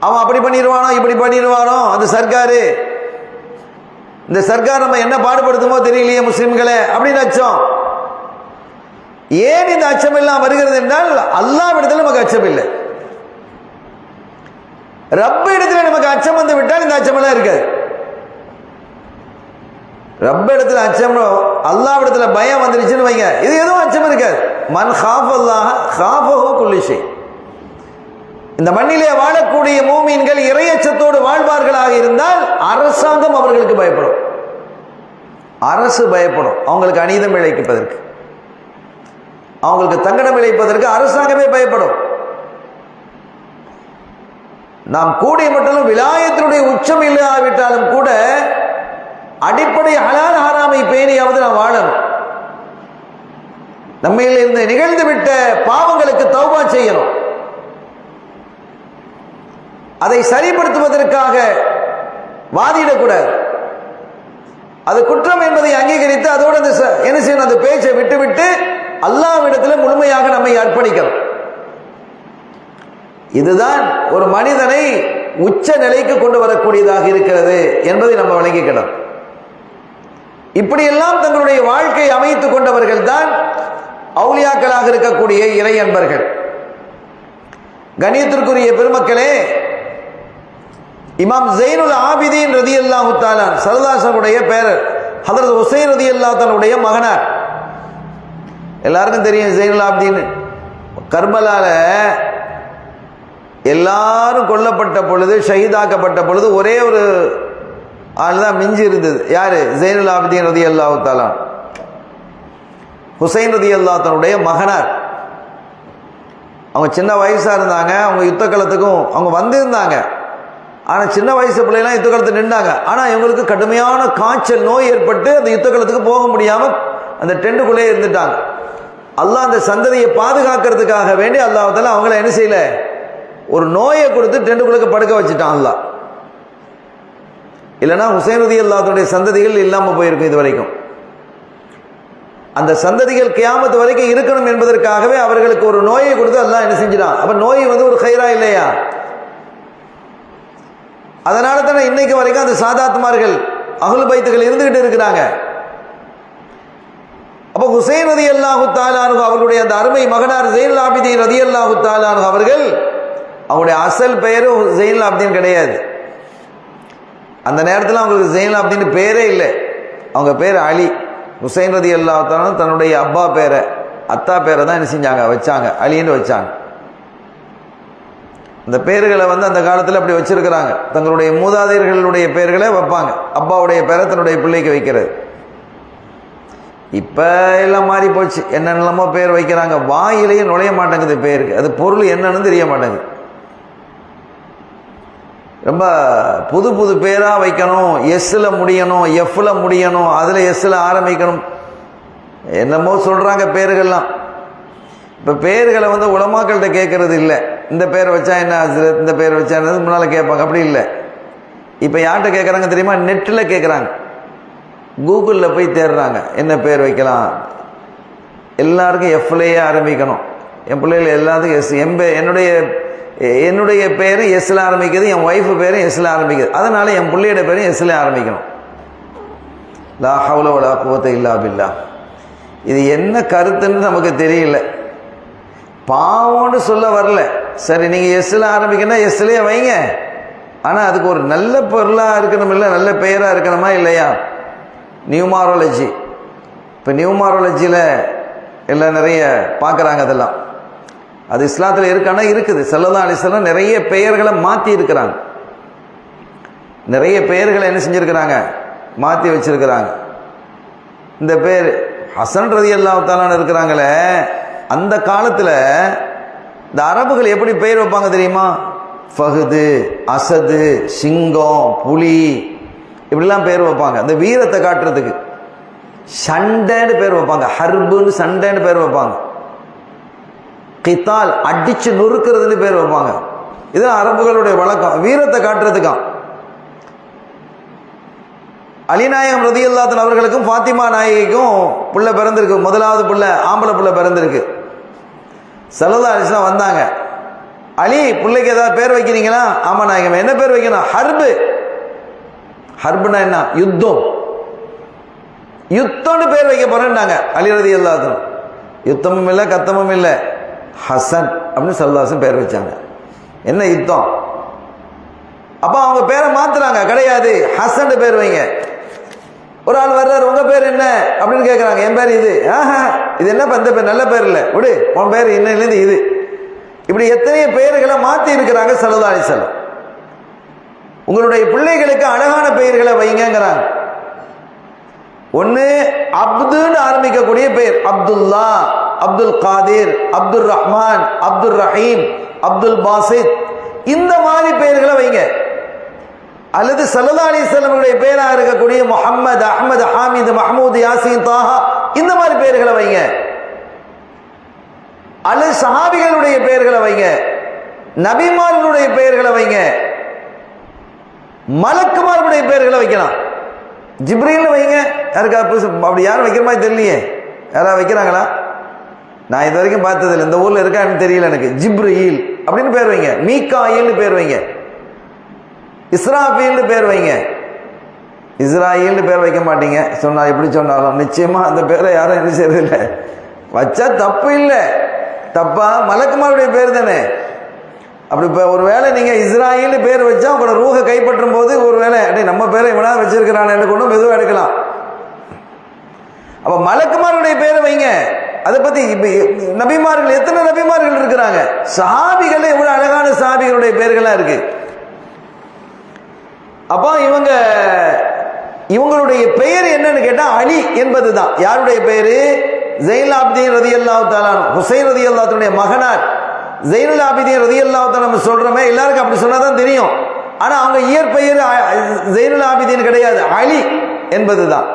அவன் அப்படி பண்ணிடுவானோ இப்படி பண்ணிடுவானோ அந்த சர்க்காரு, இந்த சர்க்கார் நம்ம என்ன பாடுபடுத்துமோ தெரியலையே முஸ்லிம்களே அப்படின்னு அச்சம். ஏன் இந்த அச்சம் எல்லாம் வருகிறது என்றால், அல்லாஹ்விடத்தில் நமக்கு அச்சம் இல்லை. ரப்ப இடத்துல நமக்கு அச்சம் வந்து விட்டால் இந்த அச்சம் எல்லாம் இருக்காது. ரப்ப இடத்துல அச்சம், அல்லாஹ்விடத்துல பயம் வந்துருச்சுன்னு வைங்க, இது எதுவும் அச்சம் இருக்காது. மன் காஃபல்லாஹ காஃபஹு குல்லு ஷை. இந்த மண்ணிலே வாழக்கூடிய மூமீன்கள் இறையச்சத்தோடு வாழ்வார்களாக இருந்தால் அரசாங்கம் அவர்களுக்கு பயப்படும், அரசு பயப்படும். அவங்களுக்கு அநீதம் இழைப்பதற்கு, அவங்களுக்கு தங்கடம் இழைப்பதற்கு அரசாங்கமே பயப்படும். நாம் கூடிய மட்டும் விலாயத்தினுடைய உச்சம் இல்லாவிட்டாலும் கூட அடிப்படை ஹலால் ஹராமை பேணியாவது நாம் வாழணும். நம்மையில் இருந்து நிகழ்ந்து விட்ட பாவங்களுக்கு தௌபா செய்யணும். அதை சரிப்படுத்துவதற்காக வாதிடக்கூடாது. அது குற்றம் என்பதை அங்கீகரித்து அதோடு என்ன செய்யணும்? அந்த பேச்சை விட்டுவிட்டு அல்லாஹ்விடத்தில் முழுமையாக நம்மை அர்ப்பணிக்கணும். இதுதான் ஒரு மனிதனை உச்ச நிலைக்கு கொண்டு வரக்கூடியதாக இருக்கிறது என்பதை நம்ம விளங்கிக்கணும். இப்படியெல்லாம் தங்களுடைய வாழ்க்கை அமைத்துக் கொண்டவர்கள் தான் அவுலியாக்களாக இருக்கக்கூடிய இறை அன்பர்கள். கண்ணியத்திற்குரிய பெருமக்களே, இமாம் ஜைனுல் ஆபிதீன் ரலியல்லாஹு தஆலா ஸல்லல்லாஹு பேரர் ஹஜ்ரத் ஹுசைன் ரலியல்லாஹு தஆலாவுடைய மகனார். எல்லாருக்கும் தெரியும் ஜைனுல் ஆபிதீன். கர்பலால எல்லாரும் கொல்லப்பட்ட பொழுது, ஷஹீதாக்கப்பட்ட பொழுது ஒரே ஒரு ஆள் தான் மிஞ்சி இருந்தது. யாரு? ஜைனுல் ஆபிதீன் ரலியல்லாஹு தஆலா, ஹுசைன் ரலியல்லாஹு தஆலாவுடைய மகனார். அவங்க சின்ன வயசா இருந்தாங்க. அவங்க யுத்த களத்துக்கும் அவங்க வந்திருந்தாங்க. ஆனால் சின்ன வயசு பிள்ளைலாம் யுத்த களத்தில் நின்றாங்க. ஆனால் இவங்களுக்கு கடுமையான காய்ச்சல் நோய் ஏற்பட்டு அந்த யுத்த களத்துக்கு போக முடியாமல் அந்த டெண்டுக்குள்ளே இருந்துட்டாங்க. அல்லாஹ் அந்த சந்ததியை பாதுகாக்கிறதுக்காக வேண்டி அல்லாஹ் தஆலா அவங்கள என்ன செய்யல, ஒரு நோயை கொடுத்து டெண்டுக்குள்ளுக்கு படுக்க வச்சுட்டான் அல்லாஹ். இல்லைன்னா ஹுசைன் ரலியல்லாஹு தஆலாவுடைய சந்ததிகள் இல்லாமல் போயிருக்கும் இது வரைக்கும். அந்த சந்ததிகள் கியாமத்து வரைக்கும் இருக்கணும் என்பதற்காகவே அவர்களுக்கு ஒரு நோயை கொடுத்து அல்லாஹ் என்ன செஞ்சிட்டான். அப்ப நோய் ஒரு கைரா இல்லையா? அதனால தானே இன்னைக்கு வரைக்கும் அந்த சாதாத்மார்கள் அஹ்லுல் பைத்துகள் இருந்துகிட்டு இருக்கிறாங்க. அப்ப ஹுசைன் ரலியல்லாஹு தஆலா அவர்களுடைய அந்த அருமை மகனார் ஜைனுல் ஆபிதீன் ரலியல்லாஹு தஆலா அவர்கள் அவங்களுடைய அசல் பெயரு ஜெயினுல் ஆபிதீன் கிடையாது. அந்த நேரத்தில் அவங்களுக்கு ஜெயினுல் ஆபிதீன் பேரே இல்லை. அவங்க பேர் அலி. ஹுசைன் ரலியல்லாஹு தஆலா தன்னுடைய அப்பா பேரை, அத்தா பேரை தான் என்ன செஞ்சாங்க, வச்சாங்க, அலின்னு வச்சாங்க. இந்த பேர்களை அந்த காலத்தில் அப்படி வச்சிருக்கிறாங்க. தங்களுடைய மூதாதையர்களுடைய பெயர்களை வைப்பாங்க. அப்பாவுடைய பேரை தன்னுடைய பிள்ளைக்கு வைக்கிறது. இப்போ எல்லாம் மாறி போச்சு. என்னென்னமோ பேர் வைக்கிறாங்க. வாயிலேயே நுழைய மாட்டேங்குது பேருக்கு. அது பொருள் என்னன்னு தெரிய மாட்டேங்குது. ரொம்ப புது புது பேராக வைக்கணும். எஸ்ஸில் முடியணும், எஃப்ல முடியணும், அதில் எஸ்ஸில் ஆரம்பிக்கணும், என்னமோ சொல்கிறாங்க பேர்கள்லாம். இப்போ பேர்களை உலமாக்கள்கிட்ட கேட்கறது இல்லை. இந்த பேர் வச்சா என்ன ஹஸ்ரத், இந்த பேர் வச்சா என்ன முன்னால் கேட்பாங்க. அப்படி இல்லை. இப்போ யார்கிட்ட கேட்குறாங்க தெரியுமா? நெட்டில் கேட்குறாங்க. கூகுளில் போய் தேடுறாங்க என்ன பேர் வைக்கலாம். எல்லாருக்கும் எஃப்லேயே ஆரம்பிக்கணும். என் பிள்ளைகள் எல்லாத்துக்கும் எஸ். என்னுடைய பேரும் எஸ்ல ஆரம்பிக்குது, என் ஒய்ஃபு பேரும் எஸ்ல ஆரம்பிக்குது. அதனால என் பிள்ளையோட பேரும் எஸ்ல ஆரம்பிக்கணும். லா ஹவ்ல வலா குவத்த இல்லா பில்லா. இது என்ன கருத்துன்னு நமக்கு தெரியல. பாவம்னு சொல்ல வரல. சரி, நீங்கள் எஸ்ல ஆரம்பிக்கணும்னா எஸ்லேயே வைங்க. ஆனால் அதுக்கு ஒரு நல்ல பொருளாக இருக்கணும், இல்லை நல்ல பெயராக இருக்கணுமா இல்லையா? நியூமாரோலஜி. இப்போ நியூமாரோலஜியில் எல்லாம் நிறைய பார்க்குறாங்க. அதெல்லாம் அது இஸ்லாத்தில் இருக்கானா? இருக்குது. ஸல்லல்லாஹு அலைஹி வஸல்லம் நிறைய பெயர்களை மாற்றி இருக்கிறாங்க. நிறைய பெயர்களை என்ன செஞ்சுருக்கிறாங்க, மாற்றி வச்சிருக்கிறாங்க. இந்த பேர் ஹசன் ரலியல்லாஹு தஆலா இருக்கிறாங்களே, அந்த காலத்தில் இந்த அரபுகள் எப்படி பெயர் வைப்பாங்க தெரியுமா? ஃபஹது, அசது, சிங்கம், புலி, இப்படிலாம் பேர் வைப்பாங்க. இந்த வீரத்தை காட்டுறதுக்கு. சண்டைன்னு பேர் வைப்பாங்க. ஹர்புன்னு சண்டைன்னு பேர் வைப்பாங்க. கித்தால், அடிச்சு நொறுக்கிறதுன்னு பேர் வைப்பாங்க. இது அரபுகளுடைய வழக்கம், வீரத்தை காட்டுறதுக்காம். அலிநாயகம் ரலியல்லாஹு அன்ஹு அவர்களுக்கும் ஃபாத்திமா நாயகிக்கும் புள்ள பிறந்திருக்கு. முதலாவது புள்ள ஆம்பளை புள்ள பிறந்திருக்கு. ஸல்லல்லாஹு அலைஹி வஸல்லம் வந்தாங்க. அலி, பிள்ளைக்கு ஏதாவது பேர் வைக்கிறீங்களா? ஆமா நாயகம். என்ன பேர் வைக்கணும்? ஹர்பு. ஹர்புனா என்ன? யுத்தம். யுத்தம்னு பேர் வைக்க போறேன்னாங்க அலி ரலியல்லாஹு அன்ஹு. யுத்தமும் இல்லை, கத்தமும் இல்லை, ஹசன் அப்படின்னு ஸல்லல்லாஹு அலைஹி வஸல்லம் பேர் வச்சாங்க. என்ன யுத்தம்? அப்போ அவங்க பேரை மாத்துறாங்க. கிடையாது, ஹசன் பேர் வைங்க. ஒரு ஆள் வர்றாரு, உங்க பேர் என்ன அப்படின்னு கேட்குறாங்க. என் பேர் இது. இது என்ன இந்த பேர்? நல்ல பேர் இல்லை, விடு, உன் பேர் இன்னிலேருந்து இது. இப்படி எத்தனையோ பெயர்களை மாற்றி இருக்கிறாங்க ஸல்லல்லாஹு அலைஹி வஸல்லம். உங்களுடைய பிள்ளைகளுக்கு அழகான பெயர்களை வைங்கிறாங்க. ஒன்று அப்துன்னு ஆரம்பிக்கக்கூடிய பெயர். அப்துல்லா, அப்துல் காதிர், அப்துல் ரஹ்மான், அப்துல் ரஹீம், அப்துல் பாசித், இந்த மாதிரி பெயர்களை வைங்க. அல்லது ஸல்லல்லாஹு அலைஹி வஸல்லம் பெயராக இருக்கக்கூடிய முஹம்மது, அஹ்மது, ஹாமிது, மஹ்மூத், யாசீன், தாஹா, இந்த மாதிரி பெயர்களை வைங்க. அல்லது சஹாபிகளுடைய பெயர்களை வைங்க. நபிமார்களுடைய பெயர்களை வைங்க. மலக்குமார்களுடைய பெயர்களை வைக்கலாம். ஜிப்ரீல் வைங்க. யாருக்கா அப்படி யாரும் வைக்கிற மாதிரி தெரியலையே. யாராவது வைக்கிறாங்களா? நான் இது வரைக்கும் பார்த்ததில்லை. இந்த ஊர்ல இருக்கான்னு தெரியல எனக்கு. ஜிப்ரீல் அப்படின்னு பேர் வைங்க. மீகாயில்னு பேர் வைங்க. இஸ்ராஃபீல்னு பேர் வைங்க. இஸ்ராயீல்னு பேர் வைக்க மாட்டீங்க. சொன்னா எப்படி சொன்னாலும் நிச்சயமா அந்த பேரை யாரும் என்ன செய்யறதில்லை. வச்சா தப்பு இல்லை. தப்பா? மலக்குமாருடைய பேர் தானே. அப்படி இப்போ ஒரு வேளை நீங்கள் இஸ்ராயீல்னு பேர் வச்சா உங்களோட ரூஹை கைப்பற்றும் போது ஒரு வேளை அடே நம்ம பேரை இவனா வச்சிருக்கிறான்னு கொண்டு மெதுவாக எடுக்கலாம். அப்போ மலக்குமாருடைய பேரை வைங்க. அதை பற்றி நபிமார்கள், எத்தனை நபிமார்கள் இருக்கிறாங்க. சஹாபிகள் எவ்வளோ அழகான சஹாபிகளுடைய பேர்கள்லாம் இருக்கு. அப்போ இவங்களுடைய பெயர் என்னன்னு கேட்டால் அலி என்பது தான். யாருடைய பெயர்? ஜெயினுல் ஆபிதீன் ரலியல்லாஹு தஆலா ஹுசைன் ரலியல்லாஹு தஆலா மகனார் ஜெயினுல் ஆபிதீன் ரலியல்லாஹு தஆலா நம்ம சொல்றோமே, எல்லாருக்கும் அப்படி சொன்னாதான் தெரியும். ஆனா அவங்க இயற்பெயர் ஜெயினுல் ஆபிதீன் கிடையாது, அலி என்பது தான்.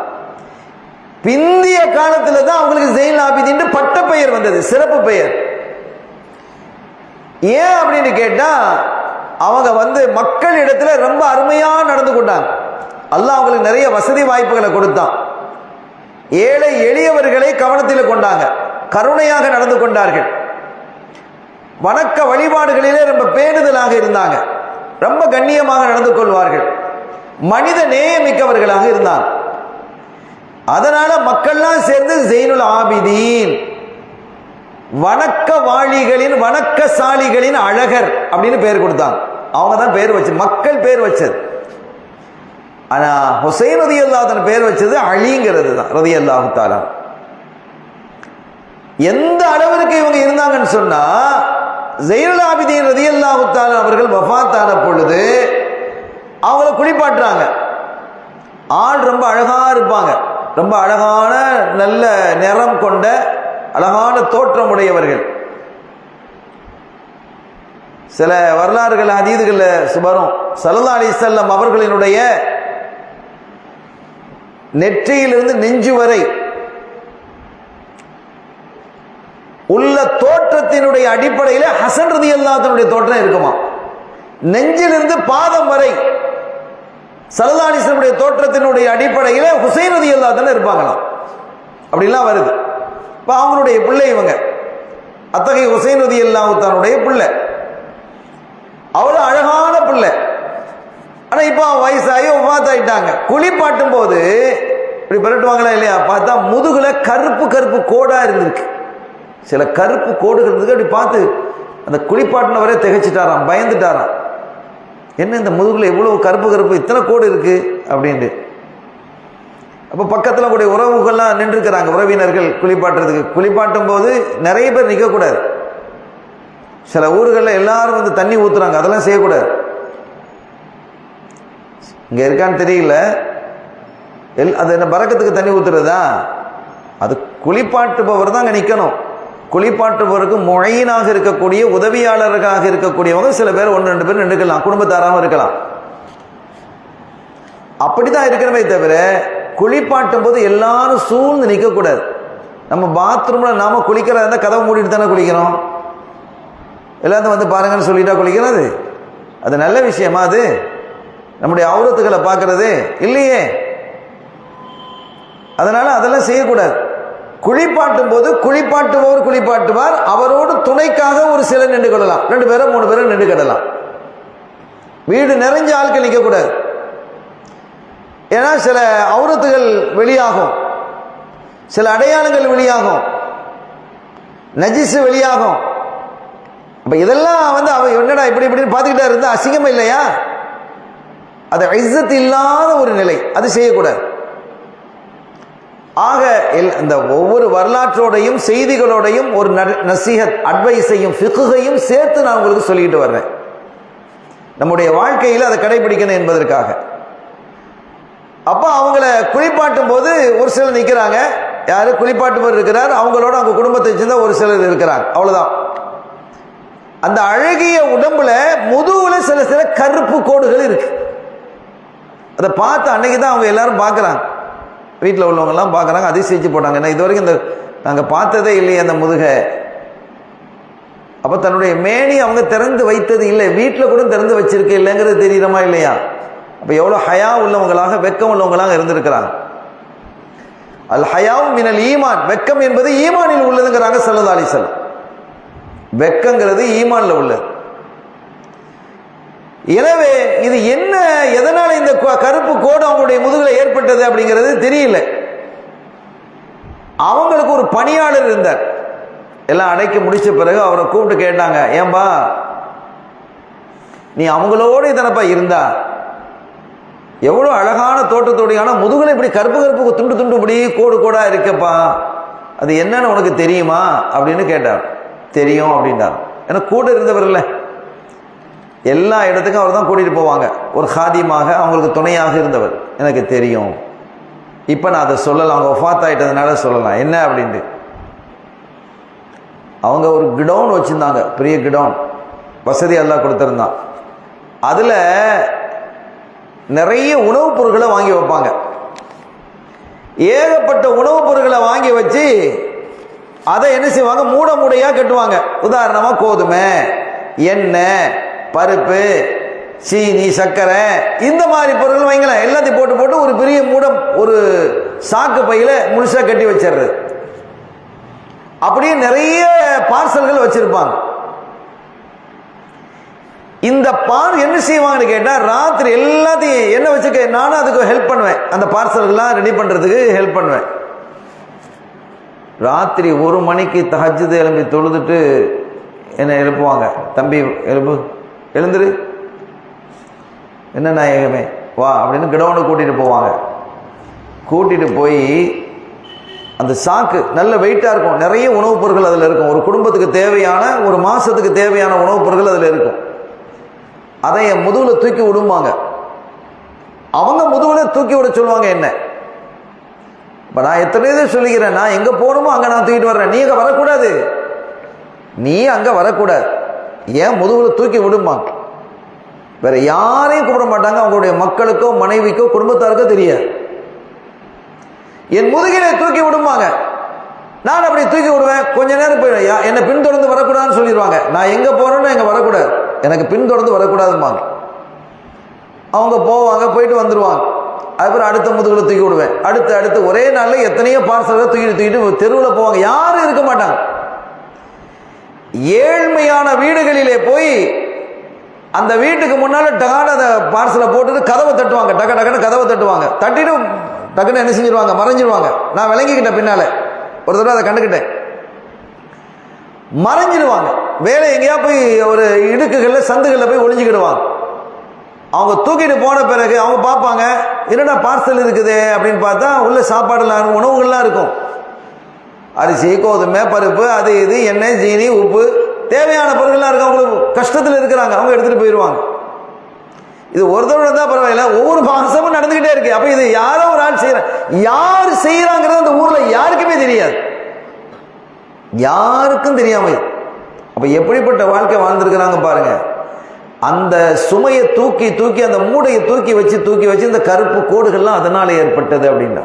பிந்திய காலத்துல தான் அவங்களுக்கு ஜெயினுல் ஆபிதீன் பட்ட பெயர் வந்தது, சிறப்பு பெயர். ஏன் அப்படின்னு கேட்டா அவங்க மக்கள் இடத்துல ரொம்ப அருமையா நடந்து கொண்டாங்க. அல்லாஹ் அவங்களுக்கு நிறைய வசதி வாய்ப்புகளை கொடுத்தான். ஏழை எளியவர்களை கவனத்தில் கொண்டாங்க. கருணையாக நடந்து கொண்டார்கள். வணக்க வழிபாடுகளிலே ரொம்ப பேணுதலாக இருந்தாங்க. ரொம்ப கண்ணியமாக நடந்து கொள்வார்கள். மனித நேயமிக்கவர்களாக இருந்தாங்க. அதனால மக்கள்லாம் சேர்ந்து ஜெயினுல் ஆபிதீன் வணக்கவாளிகளின் வணக்கசாலிகளின் அழகர் அப்படின்னு பேர் கொடுத்தாங்க. அவங்க தான் பேர் வச்சு, மக்கள் பேர் வச்சது. ஆனா ஹுசைன் ரலியல்லாஹு தஆலா பேர் வச்சது அலிங்கிறது தான் ரலியல்லாஹு தஆலா. எந்த அளவிற்கு இவங்க இருந்தாங்கன்னு சொன்னா, ஸைனுல் ஆபிதீன் ரலியல்லாஹு தஆலா அவர்கள் வஃபாத்தான பொழுது அவங்கள குளிப்பாட்டுறாங்க. ஆள் ரொம்ப அழகா இருப்பாங்க, ரொம்ப அழகான நல்ல நிறம் கொண்ட அழகான தோற்றமுடையவர்கள். சில வரலாறுகள் ஹதீதுகள்ல வரும், ஸல்லல்லாஹு அலைஹி வஸல்லம் அவர்களினுடைய நெற்றியிலிருந்து நெஞ்சு வரை உள்ள தோற்றத்தினுடைய அடிப்படையில் ஹசன் ரலியல்லாஹு தன்னுடைய தோற்றம் இருக்குமா. நெஞ்சிலிருந்து பாதம் வரை ஸல்லல்லாஹு அலைஹி வஸல்லம் தோற்றத்தினுடைய அடிப்படையில் ஹுசைன் ரலியல்லாஹு தஆலா இருப்பாங்களாம். அப்படிலாம் வருது. இப்போ அவங்களுடைய பிள்ளை இவங்க, அத்தகைய ஹுசைன் ரலியல்லாஹு தஆலாவுடைய பிள்ளை. அவ்வளோ அழகான பிள்ளை. ஆனால் இப்போ வயசாகி வஃபாத்தாயிட்டாங்க. குளிப்பாட்டும் போது இப்படி பரட்டுவாங்களா இல்லையா, பார்த்தா முதுகுல கருப்பு கருப்பு கோடா இருந்திருக்கு. சில கருப்பு கோடுகள் இருந்தது. அப்படி பார்த்து அந்த குளிப்பாட்டினவரே திகைச்சிட்டாராம், பயந்துட்டாராம். என்ன இந்த முதுகுல எவ்வளவு கருப்பு கருப்பு, இத்தனை கோடு இருக்கு அப்படின்ட்டு. அப்போ பக்கத்தில் கூடிய உறவுகள்லாம் நின்றுக்கிறாங்க, உறவினர்கள் குளிப்பாட்டுறதுக்கு. குளிப்பாட்டும் போது நிறைய பேர் நிற்கக்கூடாது. சில ஊர்களில் எல்லாரும் வந்து தண்ணி ஊற்றுறாங்க, அதெல்லாம் செய்யக்கூடாது. இங்கே இருக்கான்னு தெரியல, அது என்ன பரக்கத்துக்கு தண்ணி ஊற்றுறதா? அது குளிப்பாட்டுபவர் தான் அங்கே நிற்கணும். குளிப்பாட்டுபவருக்கு முழையினாக இருக்கக்கூடிய உதவியாளர்களாக இருக்கக்கூடியவங்க சில பேர் 1-2 பேர் நின்றுக்கலாம், குடும்பத்தாராகவும் இருக்கலாம். அப்படிதான் இருக்கணுமே தவிர குளிப்பாட்டும் போது எல்லாரும் சூழ்ந்து நிற்கக்கூடாது. நம்ம பாத்ரூம்ல நாம குளிக்கிறதா இருந்தால் கதவை மூடிட்டு தானே குளிக்கிறோம். எல்லாத்தையும் வந்து பாருங்கன்னு சொல்லிட்டா குளிக்கிறது அது நல்ல விஷயமா? அது நம்முடைய அவுரத்துக்களை பார்க்கறது இல்லையே. அதனால அதெல்லாம் செய்யக்கூடாது. குளிப்பாட்டும் போது குளிப்பாட்டுபவர் குளிப்பாட்டுவார், அவரோடு துணைக்காக ஒரு சிலர் நின்று கொள்ளலாம், 2 பேரோ 3 பேரோ நின்று கொள்ளலாம். வீடு நிறைஞ்ச ஆட்கள் நிற்கக்கூடாது. ஏன்னா சில அவுரத்துகள் வெளியாகும், சில அடையாளங்கள் வெளியாகும், நஜிஸ் வெளியாகும். அப்ப இதெல்லாம் வந்து அவ என்னடா இப்படி இப்படின்னு பார்த்துக்கிட்டா இருந்தா அசிங்கமா இல்லையா? அது இஸ்ஸத் இல்லாத ஒரு நிலை, அது செய்யக்கூடாது. ஆக இந்த ஒவ்வொரு வரலாற்றோடையும் செய்திகளோடையும் ஒரு நசீஹத் அட்வைஸையும் ஃபிக்ஹையும் சேர்த்து நான் உங்களுக்கு சொல்லிட்டு வர்றேன். நம்முடைய வாழ்க்கையில் அதை கடைபிடிக்கணும் என்பதற்காக. அப்போ அவங்கள குளிப்பாட்டும் போது ஒரு சிலர் நிற்கிறாங்க, யாரு குளிப்பாட்டுபவர் இருக்கிறார், அவங்களோட அவங்க குடும்பத்தை சேர்ந்த ஒரு சிலர் இருக்கிறாங்க, அவ்வளவுதான். அந்த அழகிய உடம்புல முதுகுல சில சில கருப்பு கோடுகள் இருக்கு. அதை பார்த்து அன்னைக்கு தான் அவங்க எல்லாரும் பார்க்குறாங்க, வீட்டில் உள்ளவங்கெல்லாம் பார்க்குறாங்க, அதிசயிச்சு போட்டாங்க. ஏன்னா இது வரைக்கும் நாங்கள் பார்த்ததே இல்லையே அந்த முதுகை. அப்போ தன்னுடைய மேனி அவங்க திறந்து வைத்தது இல்லை, வீட்டில் கூட திறந்து வச்சிருக்க இல்லைங்கிறது தெரியுறமா இல்லையா? அப்போ எவ்வளோ ஹயா உள்ளவங்களாக, வெக்கம் உள்ளவங்களாக இருந்திருக்கிறாங்க. அல் ஹயாவு மினல் ஈமான், வெக்கம் என்பது ஈமானில் உள்ளதுங்கிறாங்க ஸல்லல்லாஹு அலைஹி வஸல்லம். வெக்கங்கிறது ஈமான்ல உள்ளது. எனவே இது என்ன, எதனால இந்த கருப்பு கோடு அவங்களுடைய முதுகுல ஏற்பட்டது அப்படிங்கிறது தெரியல. அவங்களுக்கு ஒரு பணியாளர் இருந்தார். எல்லாம் அடைக்க முடிச்ச பிறகு அவரை கூப்பிட்டு கேட்டாங்க, ஏன்பா நீ அவங்களோட இதனப்பா இருந்தா, எவ்வளவு அழகான தோட்டத்தோடையான முதுகுல இப்படி கருப்பு கருப்பு துண்டு துண்டு இப்படி கோடு கோடா இருக்கப்பா, அது என்னன்னு உனக்கு தெரியுமா அப்படின்னு கேட்டார். தெரியும் அப்படின்றார். ஏன்னா கூட இருந்தவர் இல்லை, எல்லா இடத்துக்கும் அவர் தான் கூட்டிகிட்டு போவாங்க, ஒரு ஹாதிமாக அவங்களுக்கு துணையாக இருந்தவர். எனக்கு தெரியும், இப்போ நான் அதை சொல்லலாம், அவங்க வஃபாத் ஆகிட்டதுனால சொல்லலாம். என்ன அப்படின்ட்டு, அவங்க ஒரு கிடவுன் வச்சுருந்தாங்க, பெரிய கிடவுன், வசதி எல்லாம் கொடுத்துருந்தான். அதில் நிறைய உணவுப் பொருட்களை வாங்கி வைப்பாங்க. ஏகப்பட்ட உணவுப் பொருட்களை வாங்கி வச்சு அதை என்ன செய்வாங்க, மூட மூடையாக கட்டுவாங்க. உதாரணமாக கோதுமை, எண்ணெய், பருப்பு, சீனி, சர்க்கரை, இந்த மாதிரி பொருட்கள் வாங்கலாம். எல்லாத்தையும் போட்டு போட்டு ஒரு பெரிய மூடம், ஒரு சாக்கு பையில முழுசா கட்டி வச்சிடுறது. அப்படியே நிறைய பார்சல்கள் வச்சிருப்பாங்க. இந்த என்ன செய்வாங்கன்னு கேட்டா, ராத்திரி எல்லாத்தையும் என்ன வச்சுக்க, நானும் அதுக்கு ஹெல்ப் பண்ணுவேன், அந்த பார்சல்கள்லாம் ரெடி பண்றதுக்கு ஹெல்ப் பண்ணுவேன். ராத்திரி 1 மணிக்கு தஹஜ்ஜுது எழும்பி தொழுதுட்டு என்னை எழுப்புவாங்க. தம்பி எழுந்துரு, என்ன நாயகமே வா அப்படின்னு கிடவனை கூட்டிகிட்டு போவாங்க. கூட்டிகிட்டு போய் அந்த சாக்கு நல்ல வெயிட்டாக இருக்கும், நிறைய உணவுப் பொருட்கள் அதில் இருக்கும். ஒரு குடும்பத்துக்கு தேவையான, ஒரு மாதத்துக்கு தேவையான உணவுப் பொருட்கள் அதில் இருக்கும். அதை என் முதுகில் தூக்கி விடுவாங்க. அவங்க முதுகில் தூக்கி விட சொல்லுவாங்க என்ன. இப்போ நான் எத்தனை சொல்லிக்கிறேன், நான் எங்கே போகணுமோ அங்கே நான் தூக்கிட்டு வர்றேன், நீ அங்கே வரக்கூடாது, நீ அங்கே வரக்கூடாது, ஏன் முதுகில் தூக்கி விடுமாங்க. வேற யாரையும் கூப்பிட மாட்டாங்க, அவங்களுடைய மக்களுக்கோ மனைவிக்கோ குடும்பத்தாருக்கோ தெரியாது. என் முதுகிலே தூக்கி விடுவாங்க. நான் அப்படி தூக்கி விடுவேன், கொஞ்ச நேரம் போயிடும், என்னை பின்தொடர்ந்து வரக்கூடாதுன்னு சொல்லிடுவாங்க. நான் எங்கே போகிறேன்னு எங்கே வரக்கூடாது, எனக்கு பின்தொடர்ந்து வரக்கூடாதும்பாங்க. அவங்க போவாங்க, போயிட்டு வந்துடுவாங்க. அதுக்கப்புறம் அடுத்த முதுகில் தூக்கி விடுவேன். அடுத்து ஒரே நாளில் எத்தனையோ பார்சல்களை தூக்கிட்டு தெருவில் போவாங்க, யாரும் இருக்க மாட்டாங்க. ஏழ்மையான வீடுகளிலே போய் அந்த வீட்டுக்கு முன்னால் டகான அந்த பார்சலை போட்டுட்டு கதவை தட்டுவாங்க, டக்குன்னு கதவை தட்டுவாங்க. தட்டிட்டு டக்குன்னு என்ன செஞ்சிருவாங்க, மறைஞ்சிருவாங்க. நான் விளங்கிக்கிட்டேன், பின்னால ஒரு தடவை அதை கண்டுக்கிட்டேன், மறைஞ்சிடுவாங்க. வேலை எங்கேயா போய் ஒரு இடுக்குகளில் சந்துகளில் போய் ஒளிஞ்சுக்கிடுவாங்க. அவங்க தூக்கிட்டு போன பிறகு அவங்க பார்ப்பாங்க, என்னடா பார்சல் இருக்குது அப்படின்னு பார்த்தா உள்ள சாப்பாடுலாம் உணவுகள்லாம் இருக்கும். அரிசி, கோதுமை, பருப்பு, அது இது, எண்ணெய், ஜீனி, உப்பு, தேவையான பொருட்கள்லாம் இருக்கும். அவங்களுக்கு கஷ்டத்தில் இருக்கிறாங்க, அவங்க எடுத்துகிட்டு போயிடுவாங்க. இது ஒரு தடவை தான் பரவாயில்ல, ஒவ்வொரு மாசமும் நடந்துக்கிட்டே இருக்கு. அப்போ இது யாரோ ஒரு ஆள் செய்யறாங்க, யார் செய்யறாங்கிறது அந்த ஊரில் யாருக்குமே தெரியாது, யாருக்கும் தெரியாம. அப்போ எப்படிப்பட்ட வாழ்க்கை வாழ்ந்துருக்கிறாங்க பாருங்க. அந்த சுமையை தூக்கி அந்த மூடையை தூக்கி வச்சு இந்த கருப்பு கோடுகள்லாம் அதனால ஏற்பட்டது அப்படின்னா.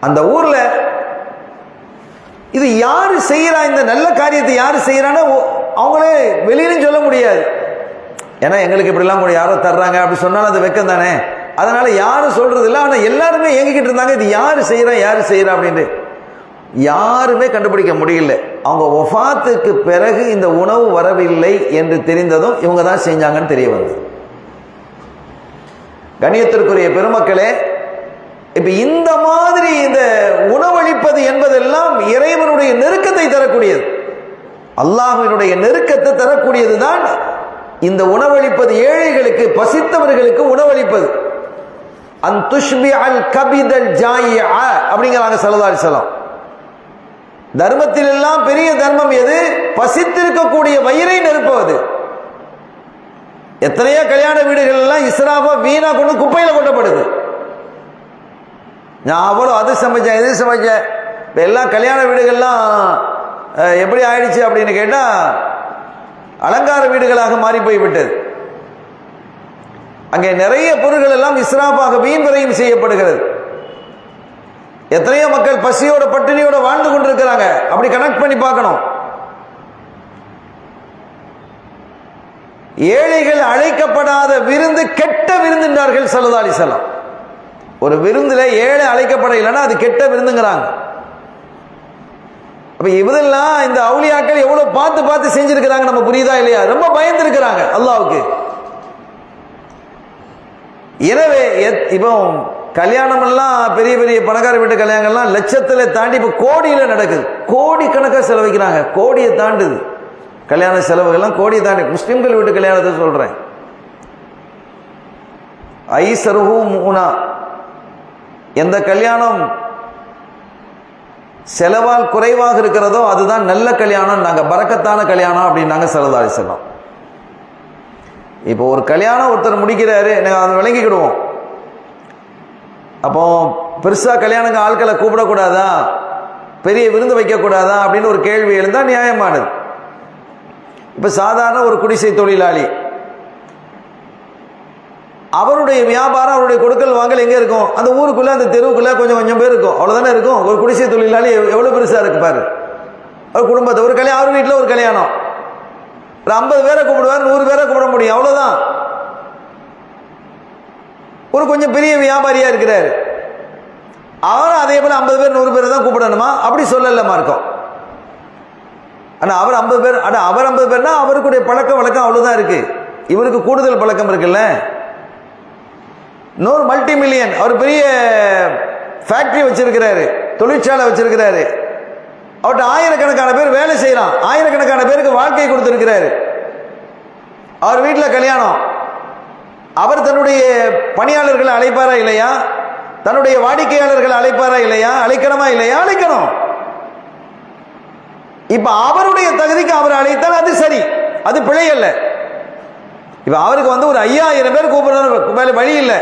அந்த ஊர்ல இது யாரு செய்யறா, இந்த நல்ல காரியத்தை யாரு செய்யறான்னு அவங்களே வெளியிலும் சொல்ல முடியாது. ஏன்னா எங்களுக்கு இப்படிலாம் கூட யாரோ தர்றாங்க அப்படி சொன்னாலும் அது வெக்கம் தானே. அதனால யாரும் சொல்றது இல்லை. ஆனா எல்லாருமே ஏங்கிக்கிட்டு இருந்தாங்க, இது யாரு செய்யறா அப்படின்ட்டு. யாருமே கண்டுபிடிக்க முடியல. அவங்க வஃபாத்துக்கு பிறகு இந்த உணவு வரவில்லை என்று தெரிந்ததும் இவங்க தான் செஞ்சாங்கன்னு தெரிய வந்தது. கண்ணியத்திற்குரிய பெருமக்களே, இப்ப இந்த மாதிரி இந்த உணவளிப்பது என்பதெல்லாம் இறைவனுடைய நெருக்கத்தை தரக்கூடியது, அல்லாஹ்வினுடைய நெருக்கத்தை தரக்கூடியது தான் இந்த உணவளிப்பது. ஏழைகளுக்கு, பசித்தவர்களுக்கு உணவளிப்பது. அன் துஷ்பி அல் கபிதல் ஜாயிஆ அப்படிங்கிறாங்க ஸல்லல்லாஹு அலைஹி வஸல்லம். தர்மத்தில் எல்லாம் பெரிய தர்மம் எது? பசித்திருக்கக்கூடிய வயிறை நிரப்புவது. எத்தனையோ கல்யாண வீடுகள் எல்லாம் இஸ்ராஃபா வீணா கொண்டு குப்பையில கொட்டப்படுது. நான் அவ்வளோ அது சமைச்சேன் இது சமைச்சேன். இப்போ எல்லா கல்யாண வீடுகள்லாம் எப்படி ஆயிடுச்சு அப்படின்னு கேட்டால் அலங்கார வீடுகளாக மாறி போய்விட்டது. அங்கே நிறைய பொருட்கள் எல்லாம் இஸ்ராஃபாக வீண் விரயம் செய்யப்படுகிறது. எத்தனையோ மக்கள் பசியோட பட்டினியோட வாழ்ந்து கொண்டிருக்கிறாங்க. அப்படி கனெக்ட் பண்ணி பார்க்கணும். ஏழைகள் அழைக்கப்படாத விருந்து கெட்ட விருந்துன்றார்கள் ஸல்லல்லாஹு அலைஹி வஸல்லம். ஒரு விருந்துல ஏழை அழைக்கப்படலைன்னா அது கெட்ட விருந்துங்கிறாங்க. அப்ப இதெல்லாம் இந்த அவுலியாக்கள் எவ்வளவு பார்த்து செஞ்சிருக்கிறாங்க, நம்ம புரியுதா இல்லையா? ரொம்ப பயந்து இருக்கிறாங்க அல்லாஹ்வுக்கு. எனவே இப்போ கல்யாணம் எல்லாம் பெரிய பெரிய பணக்கார வீட்டு கல்யாணங்கள்லாம் லட்சத்துல தாண்டி இப்போ கோடியில நடக்குது. கோடி கணக்காக செலவழிக்கிறாங்க, கோடியை தாண்டுது கல்யாண செலவுகள்லாம், கோடியை தாண்டி. முஸ்லிம்கள் வீட்டு கல்யாணத்தை சொல்றேன். ஐஸருஹு மூனா, எந்த கல்யாணம் செலவால் குறைவாக இருக்கிறதோ அதுதான் நல்ல கல்யாணம், நாங்கள் பரக்கத்தான கல்யாணம் அப்படின்னாங்க ஸல்லல்லாஹு அலைஹி வஸல்லம். இப்போ ஒரு கல்யாணம் ஒருத்தர் முடிக்கிறாரு, அதை விளங்கிக்கிடுவோம். அப்போ பெருசா கல்யாணங்க ஆட்களை கூப்பிடக்கூடாதா, பெரிய விருந்து வைக்கக்கூடாதா அப்படின்னு ஒரு கேள்வி எழுந்தா நியாயமானது. இப்ப சாதாரண ஒரு குடிசை தொழிலாளி, அவருடைய வியாபாரம், அவருடைய கொடுக்கல் வாங்கல் எங்க இருக்கும்? அந்த ஊருக்குள்ள, அந்த தெருவுக்குள்ள கொஞ்சம் பேர் இருக்கும், அவ்வளவுதானே இருக்கும். ஒரு குடிசை தொழிலாளி எவ்வளவு பெருசா இருக்கு பாரு. ஒரு குடும்பத்தை, ஒரு கல்யாணம், அவர் வீட்டில் ஒரு கல்யாணம், ஒரு 50 பேரை கூப்பிடுவார், 100 பேரை கூப்பிட முடியும், அவ்வளவுதான். ஒரு கொஞ்சம் பெரிய வியாபாரியா இருக்கிறாரு, அவர் அதே போல 50 பேர் 100 பேரை தான் கூப்பிடணுமா? அப்படி சொல்லல மார்க்கம். ஆனா அவர் 50 பேர், அவர் 50 பேர்னா அவருக்குடைய பழக்க வழக்கம் அவ்வளவுதான் இருக்கு. இவருக்கு கூடுதல் பழக்கம் இருக்குல்ல. இன்னொரு மல்டி மில்லியன், அவர் பெரிய ஃபேக்டரி வச்சிருக்கிறாரு, தொழிற்சாலை வச்சிருக்கிறாரு, அவர்கிட்ட ஆயிரக்கணக்கான பேர் வேலை செய்யறான், ஆயிரக்கணக்கான பேருக்கு வாழ்க்கை கொடுத்திருக்கிறாரு. அவர் வீட்டில் கல்யாணம், அவர் தன்னுடைய பணியாளர்களை அழைப்பாரா இல்லையா? தன்னுடைய வாடிக்கையாளர்கள் அழைப்பாரா இல்லையா? அழைக்கணுமா இல்லையா? அழைக்கணும். இப்ப அவருடைய தகுதிக்கு அவர் அழைத்தால் அது சரி, அது பிழை அல்ல. இப்ப அவருக்கு ஒரு 5000 பேர் கூப்பிடுற வழி இல்லை.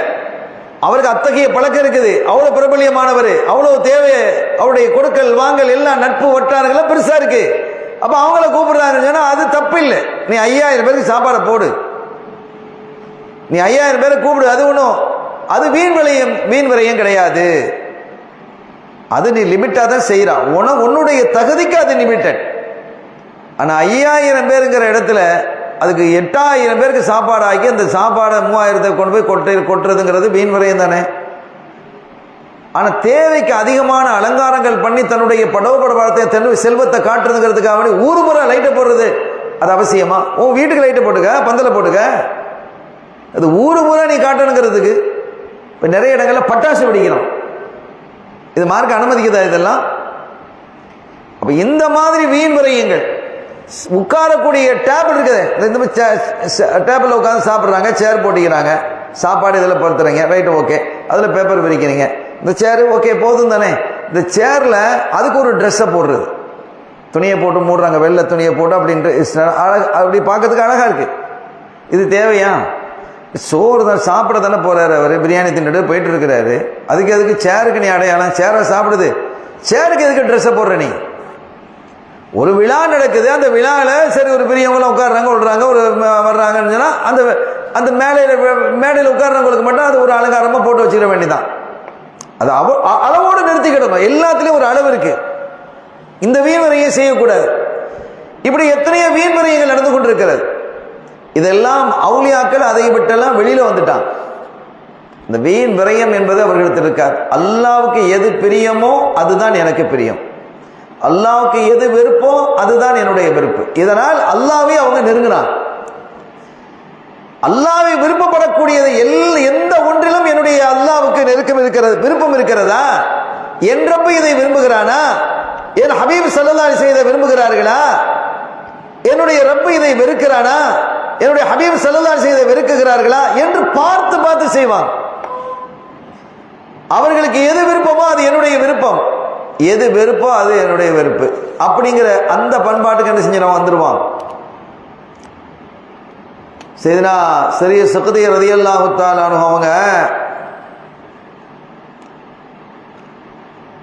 அவருக்கு அத்தகைய பழக்கம் இருக்குது, அவ்வளவு பிரபல்யமானவர், அவ்வளவு தேவை, அவருடைய கொடுக்கல் வாங்கல் எல்லாம் நட்பு வட்டாரங்கள பெருசா இருக்கு. அப்ப அவங்கள கூப்பிடுறாங்கன்னு சொன்னா அது தப்பு இல்லை. நீ 5000 பேருக்கு சாப்பாடை போடு, நீ 5000 பேரை கூப்பிடு, அது ஒன்றும் அது வீண் விரயம் கிடையாது. அது நீ லிமிட்டா தான் செய்யறான், உன்னுடைய தகுதிக்கு அது லிமிட்டட். ஆனா 5000 பேருங்கிற இடத்துல அதுக்கு 8000 பேருக்கு சாப்பாடு ஆக்கி அந்த சாப்பாடை 3000 கொண்டு போய் கொட்டுறதுங்கிறது வீண் விரயம் தானே. ஆனா தேவைக்கு அதிகமான அலங்காரங்கள் பண்ணி தன்னுடைய படத்தை தன்னுடைய செல்வத்தை காட்டுறதுங்கிறதுக்காக ஊர் முறை லைட்டை போடுறது அது அவசியமா? உன் வீட்டுக்கு லைட்டை போட்டுக்க, பந்தல போட்டுக்க, அது ஊர் முறை நீ காட்டணுங்கிறதுக்கு. இப்ப நிறைய இடங்கள்ல பட்டாசு வெடிக்கிறோம், இது மார்க்க அனுமதிக்குதா? இதெல்லாம் அப்ப இந்த மாதிரி வீண் விரயங்கள். உட்காரக்கூடிய டேபிள் இருக்குது, இந்த டேபிள் உட்காந்து சாப்பிட்றாங்க, சேர் போட்டிக்கிறாங்க, சாப்பாடு இதில் படுத்துறீங்க, ரைட்டு ஓகே, அதில் பேப்பர் விரிக்கிறீங்க, இந்த சேரு ஓகே போதும் தானே. இந்த சேரில் அதுக்கு ஒரு ட்ரெஸ்ஸை போடுறது, துணியை போட்டு மூடுறாங்க, வெள்ளை துணியை போட்டு அப்படின்ட்டு அப்படி பார்க்கறதுக்கு அழகா இருக்கு. இது தேவையா? சோறு தான் சாப்பிட தானே போறாரு, அவர் பிரியாணி தின்னுட்டு போயிட்டு இருக்கிறாரு, அதுக்கு சேருக்கு நீ அடையாளம்? சேரை சாப்பிடுது, சேருக்கு எதுக்கு ட்ரெஸ்ஸை போடுற நீ? ஒரு விழா நடக்குது, அந்த விழாவில் சரி ஒரு பெரியவங்களாம் உட்காடுறாங்க, விடுறாங்க, ஒரு வர்றாங்கன்னு சொன்னா அந்த அந்த மேடையில் உட்கார்றவங்களுக்கு மட்டும் அது ஒரு அலங்காரமாக போட்டு வச்சுக்க வேண்டியதான். அது அளவோடு நிறுத்திக்கிடணும். எல்லாத்துலேயும் ஒரு அளவு இருக்கு. இந்த வீண்வரையை செய்யக்கூடாது. இப்படி எத்தனையோ வீண்வரையங்கள் நடந்து கொண்டிருக்கிறது. இதெல்லாம் அவுலியாக்கள் அதை விட்டெல்லாம் வெளியில வந்துட்டான். இந்த வீண் விரயம் என்பது அவர்களிடத்தில் இருக்கார். அல்லாவுக்கு எது பிரியமோ அதுதான் எனக்கு பிரியம், அல்லாவுக்கு எது வெறுப்போ அதுதான் என்னுடைய வெறுப்பு. இதனால் அல்லாவை அவங்க நெருங்கினான். அல்லாவை விருப்பப்படக்கூடியது எந்த ஒன்றிலும் என்னுடைய அல்லாவுக்கு நெருக்கம் இருக்கிறது, விருப்பம் இருக்கிறதா? என் ரப்பு இதை விரும்புகிறானா? என் ஹபீப் ஸல்லல்லாஹு அலைஹி வஸல்லம் இதை விரும்புகிறார்களா? என்னுடைய ரப்பு இதை வெறுக்கிறானா? என்னுடைய ஹபீப் ஸல்லல்லாஹு அலைஹி வஸல்லம் இதை வெறுக்குகிறார்களா என்று பார்த்து பார்த்து செய்வான். அவர்களுக்கு எது விருப்பமோ அது என்னுடைய விருப்பம், எது வெறுப்போ அது என்னுடைய வெறுப்பு. அப்படிங்கிற அந்த பண்பாட்டுக்கு என்ன செஞ்சு வந்துருவான். செய்தனா சரிய சுக்தி ரலியல்லாஹு தஆலா அன்ஹு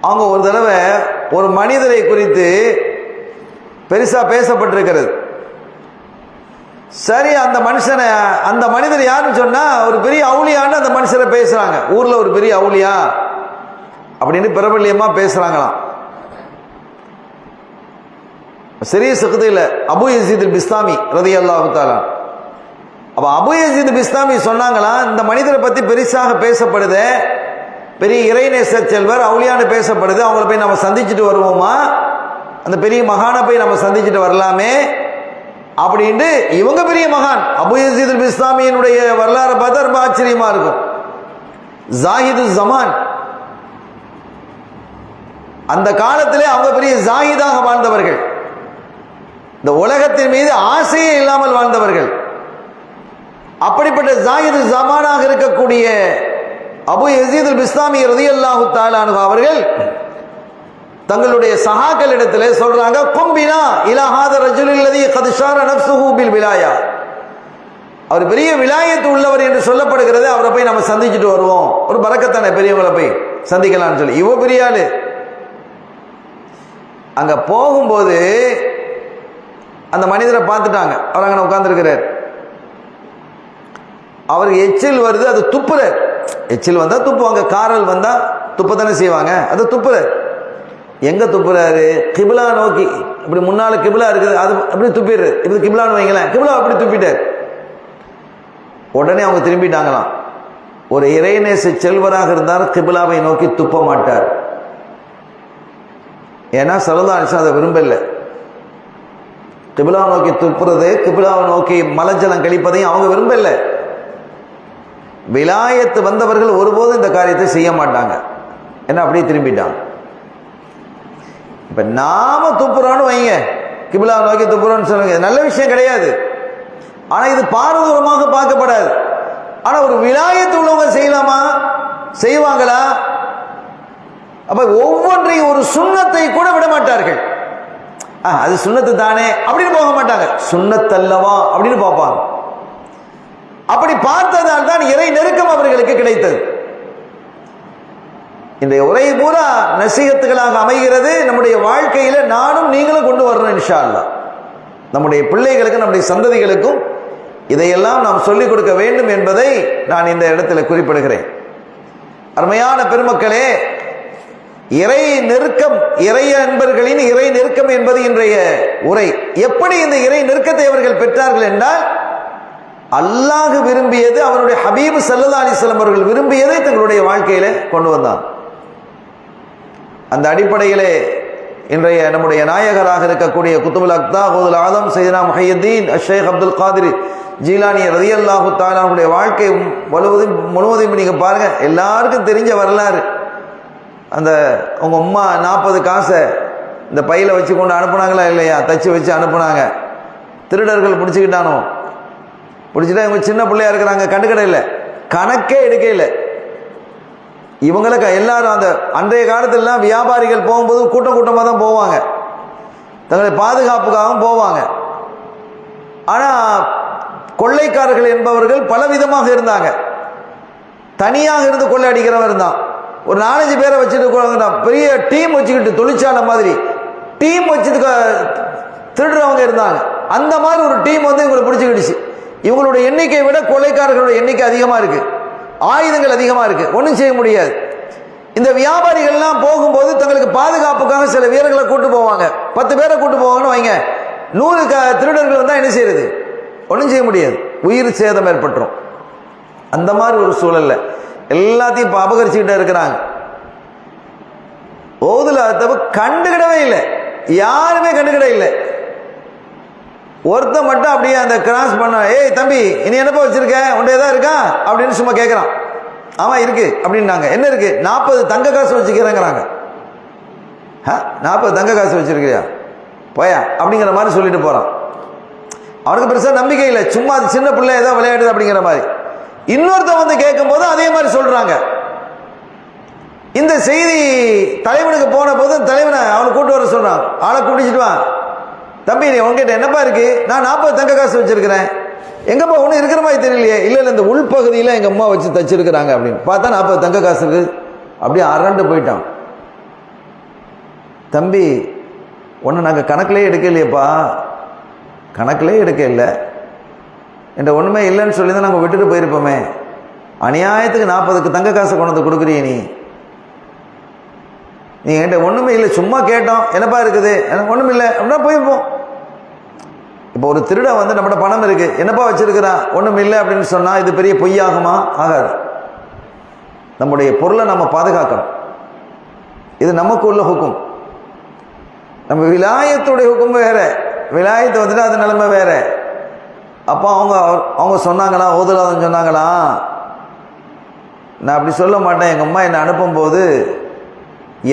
அவங்க ஒரு தடவை ஒரு மனிதரை குறித்து பெருசா பேசப்பட்டிருக்கிறது. சரி, அந்த மனிதர் யாருன்னு சொன்னா ஒரு பெரிய அவுலியான்னு அந்த மனுஷரை பேசுறாங்க. ஊர்ல ஒரு பெரிய அவுலியா அப்படின்னு பிரபல்யமா பேசுறாங்களாம். சிறிய சுக்தியில அபு யஸீத் பிஸ்தாமி ரலியல்லாஹு தஆலா, அப்ப அபு யஸீத் பிஸ்தாமி சொன்னாங்களாம், இந்த மனிதரை பத்தி பெருசாக பேசப்படுது, பெரிய இறைநேச செல்வர் அவுலியான்னு பேசப்படுது, அவங்கள போய் நம்ம சந்திச்சுட்டு வருவோமா? அந்த பெரிய மகானை போய் நம்ம சந்திச்சுட்டு வரலாமே அப்படின்ட்டு. இவங்க பெரிய மகான், அபு யஸீத் பிஸ்தாமியினுடைய வரலாறு பார்த்தா ரொம்ப ஆச்சரியமா இருக்கும். ஜாஹிது ஜமான், அந்த காலத்திலே அவங்க பெரிய ஜாஹிதாக வாழ்ந்தவர்கள், இந்த உலகத்தின் மீது ஆசையே இல்லாமல் வாழ்ந்தவர்கள். அப்படிப்பட்ட ஜாஹிது ஜமானாக இருக்கக்கூடிய அபு யஸீத் பிஸ்தாமி ரலியல்லாஹு தஆலா அன்ஹு அவர்கள் தங்களுடைய சஹாக்களிடத்திலே சொல்றாங்க, கும்பினா இலா ஹாதா ரஜுலில் லதி கத் ஷார நஃப்ஸுஹு பில் விலாயா, அவர் பெரிய விலாயத்து உள்ளவர் என்று சொல்லப்படுகிறது, அவரை போய் நம்ம சந்திச்சுட்டு வருவோம், ஒரு பரக்கத்தானே பெரியவங்களை போய் சந்திக்கலாம்னு சொல்லி. இவ பெரிய ஆளு. அங்க போகும்போது அந்த மனிதரை பார்த்துட்டாங்க, அவர் அங்கே உட்கார்ந்துருக்கிறார். அவருக்கு எச்சில் வருது, அது துப்புறார். எச்சில் வந்தா துப்புவாங்க, காரல் வந்தா துப்பத்தானே செய்வாங்க, அது துப்புறார். எங்க துப்புறாரு? கிபிலா நோக்கி. இப்படி முன்னால கிபிலா இருக்குது, அது அப்படி துப்பிடுறாரு. இப்படி கிபிலான்னு வைங்களேன், கிபிலா அப்படி துப்பிட்டார். உடனே அவங்க திரும்பிட்டாங்களாம். ஒரு இறைநேச செல்வராக இருந்தார் கிபிலாவை நோக்கி துப்ப மாட்டார். ஏன்னா ஸல்லல்லாஹு அலைஹி வஸல்லம் அதை விரும்பல. கிபிலா நோக்கி துப்புறது, கிபிலாவை நோக்கி மலஜலம் கழிப்பதையும் அவங்க விரும்பல. விலாயத்து வந்தவர்கள் ஒருபோதும் இந்த காரியத்தை செய்ய மாட்டாங்க. என்ன அப்படியே திரும்பிட்டான். இப்ப நாம துப்புறோன்னு வைங்க, கிபிலா நோக்கி துப்புறோன்னு சொல்லுங்க, நல்ல விஷயம் கிடையாது. ஆனா இது பாரதூரமாக பார்க்கப்படாது. ஆனா ஒரு விலாயத்து உள்ளவங்க செய்யலாமா? செய்வாங்களா? அப்ப ஒவ்வொன்றையும் ஒரு சுண்ணத்தை கூட விட மாட்டார்கள். அது சுண்ணத்து தானே அப்படின்னு போக மாட்டாங்க, சுண்ணத்தல்லவா அப்படின்னு பார்ப்பாங்க. அப்படி பார்த்ததால் தான் இறை நெருக்கம் அவர்களுக்கு கிடைத்தது. இந்த உரை பூரா நசீகத்துகளாக அமைகிறது. நம்முடைய வாழ்க்கையில நானும் நீங்களும் கொண்டு வரணும் இன்ஷா அல்லாஹ். நம்முடைய பிள்ளைகளுக்கும் நம்முடைய சந்ததிகளுக்கும் இதையெல்லாம் நாம் சொல்லிக் கொடுக்க வேண்டும் என்பதை நான் இந்த இடத்துல குறிப்பிடுகிறேன். அருமையான பெருமக்களே, இறை நெருக்கம், இறை அன்பர்களின் இறை நெருக்கம் என்பது இன்றைய உரை. எப்படி இந்த இறை நெருக்கத்தை அவர்கள் பெற்றார்கள் என்றால், அல்லாஹ் விரும்பியது, அவருடைய ஹபீப் ஸல்லல்லாஹு அலைஹி வஸல்லம் அவர்கள் விரும்பியதை தங்களுடைய வாழ்க்கையில கொண்டு வந்தார். அந்த அடிப்படையிலே இன்றைய நம்முடைய நாயகராக இருக்கக்கூடிய குத்துபுல் அக்தா கௌதுல் ஆலம் சையதுனா முஹையத்தீன் ஷேக் அப்துல் காதிர் ஜீலானி ரலியல்லாஹு தஆலா அவருடைய வாழ்க்கை முழுவதும் நீங்க பாருங்க, எல்லாருக்கும் தெரிஞ்ச வரலாறு. அந்த உங்க அம்மா 40 காசை இந்த பையில வச்சு கொண்டு அனுப்புனாங்களா இல்லையா? தச்சு வச்சு அனுப்புனாங்க. திருடர்கள் பிடிச்சிக்கிட்டானோ, பிடிச்சிட்டா இவங்க சின்ன பிள்ளையா இருக்கிறாங்க, கண்டுக்கடை இல்லை, கணக்கே எடுக்க இல்லை. இவங்களுக்கு எல்லாரும் அந்த அன்றைய காலத்திலாம் வியாபாரிகள் போகும்போது கூட்டமாக தான் போவாங்க, தங்களுடைய பாதுகாப்புக்காகவும் போவாங்க. ஆனால் கொள்ளைக்காரர்கள் என்பவர்கள் பலவிதமாக இருந்தாங்க. தனியாக இருந்து கொள்ளை அடிக்கிறவன் இருந்தான், ஒரு 4-5 பேரை வச்சுட்டு பெரிய டீம் வச்சுக்கிட்டு தொழிற்சாலை மாதிரி டீம் வச்சுட்டு திருடுறவங்க இருந்தாங்க. அந்த மாதிரி ஒரு டீம் வந்து இவங்களை பிடிச்சிக்கிடுச்சு. இவங்களுடைய எண்ணிக்கையை விட கொள்ளைக்காரர்களுடைய எண்ணிக்கை அதிகமாக இருக்கு, ஆயுதங்கள் அதிகமாக இருக்கு, ஒன்றும் செய்ய முடியாது. இந்த வியாபாரிகள்லாம் போகும்போது தங்களுக்கு பாதுகாப்புக்காக சில வீரர்களை கூட்டு போவாங்க, 10 பேரை கூட்டு போவாங்கன்னு வைங்க. 100 திருடர்கள் வந்தால் என்ன செய்யறது? ஒன்றும் செய்ய முடியாது, உயிர் சேதம் ஏற்பட்டுரும். அந்த மாதிரி ஒரு சூழல்ல எல்லாத்தையும் இப்போ அபகரிச்சுக்கிட்டே இருக்கிறாங்க. ஓதுல கண்டுகிடவே இல்லை, யாருமே கண்டுகிட இல்லை. ஒருத்த மட்டும் அப்படியே அந்த கிராஸ் பண்ண, ஏய் தம்பி இனி என்னப்பா வச்சிருக்க, உண்டே தான் இருக்கா அப்படின்னு சும்மா கேட்குறான். ஆமாம் இருக்கு அப்படின்னாங்க. என்ன இருக்கு? 40 தங்க காசு வச்சுக்கிறேங்கிறாங்க. 40 தங்க காசு வச்சிருக்கிறியா போயா அப்படிங்கிற மாதிரி சொல்லிட்டு போறான். அவனுக்கு பெருசாக நம்பிக்கை இல்லை, சும்மா அது சின்ன பிள்ளை ஏதோ விளையாடுது அப்படிங்கிற மாதிரி. இன்னொருத்த வந்து கேட்கும் போது அதே மாதிரி சொல்றாங்க. இந்த செய்தி தலைவனுக்கு போன போது தலைவனை அவனை கூட்டு வர சொல்றான். ஆளை கூட்டிச்சுட்டு வா, தம்பி நீ உங்ககிட்ட என்னப்பா இருக்கு? நான் 40 தங்க காசு வச்சிருக்கிறேன். எங்கப்பா ஒன்றும் இருக்கிற மாதிரி தெரியலையே. இல்லை இல்லை, இந்த உள்பகுதியில் எங்கள் அம்மா வச்சு தச்சிருக்கிறாங்க அப்படின்னு பார்த்தா 40 தங்க காசு இருக்கு. அப்படியே அரண்டு போயிட்டான். தம்பி ஒன்று நாங்கள் கணக்கிலே எடுக்கலையேப்பா, கணக்கிலே எடுக்க இல்லை, என்ற ஒன்றுமே இல்லைன்னு சொல்லி தான் நாங்கள் விட்டுட்டு போயிருப்போமே. அநியாயத்துக்கு 40 தங்க காசை கொண்டு வந்து கொடுக்குறிய நீ என்கிட்ட ஒன்றுமே இல்லை, சும்மா கேட்டோம் என்னப்பா இருக்குது, எனக்கு ஒன்றும் இல்லை அப்படின்னா போயிருப்போம். இப்போ ஒரு திருட வந்து நம்மகிட்ட பணம் இருக்கு, என்னப்பா வச்சிருக்கிறான், ஒன்றும் இல்லை அப்படின்னு சொன்னால் இது பெரிய பொய்யாகுமா? ஆகாது. நம்முடைய பொருளை நம்ம பாதுகாக்கணும். இது நமக்கு உள்ள ஹுக்கும். நம்ம விலாயத்துடைய ஹுக்கும் வேற, விலாயத்தை வந்துட்டு அது நிலைமை வேற. அப்போ அவங்க சொன்னாங்களா, ஓதுலாதன்னு சொன்னாங்களா? நான் அப்படி சொல்ல மாட்டேன். எங்கள் அம்மா என்னை அனுப்பும்போது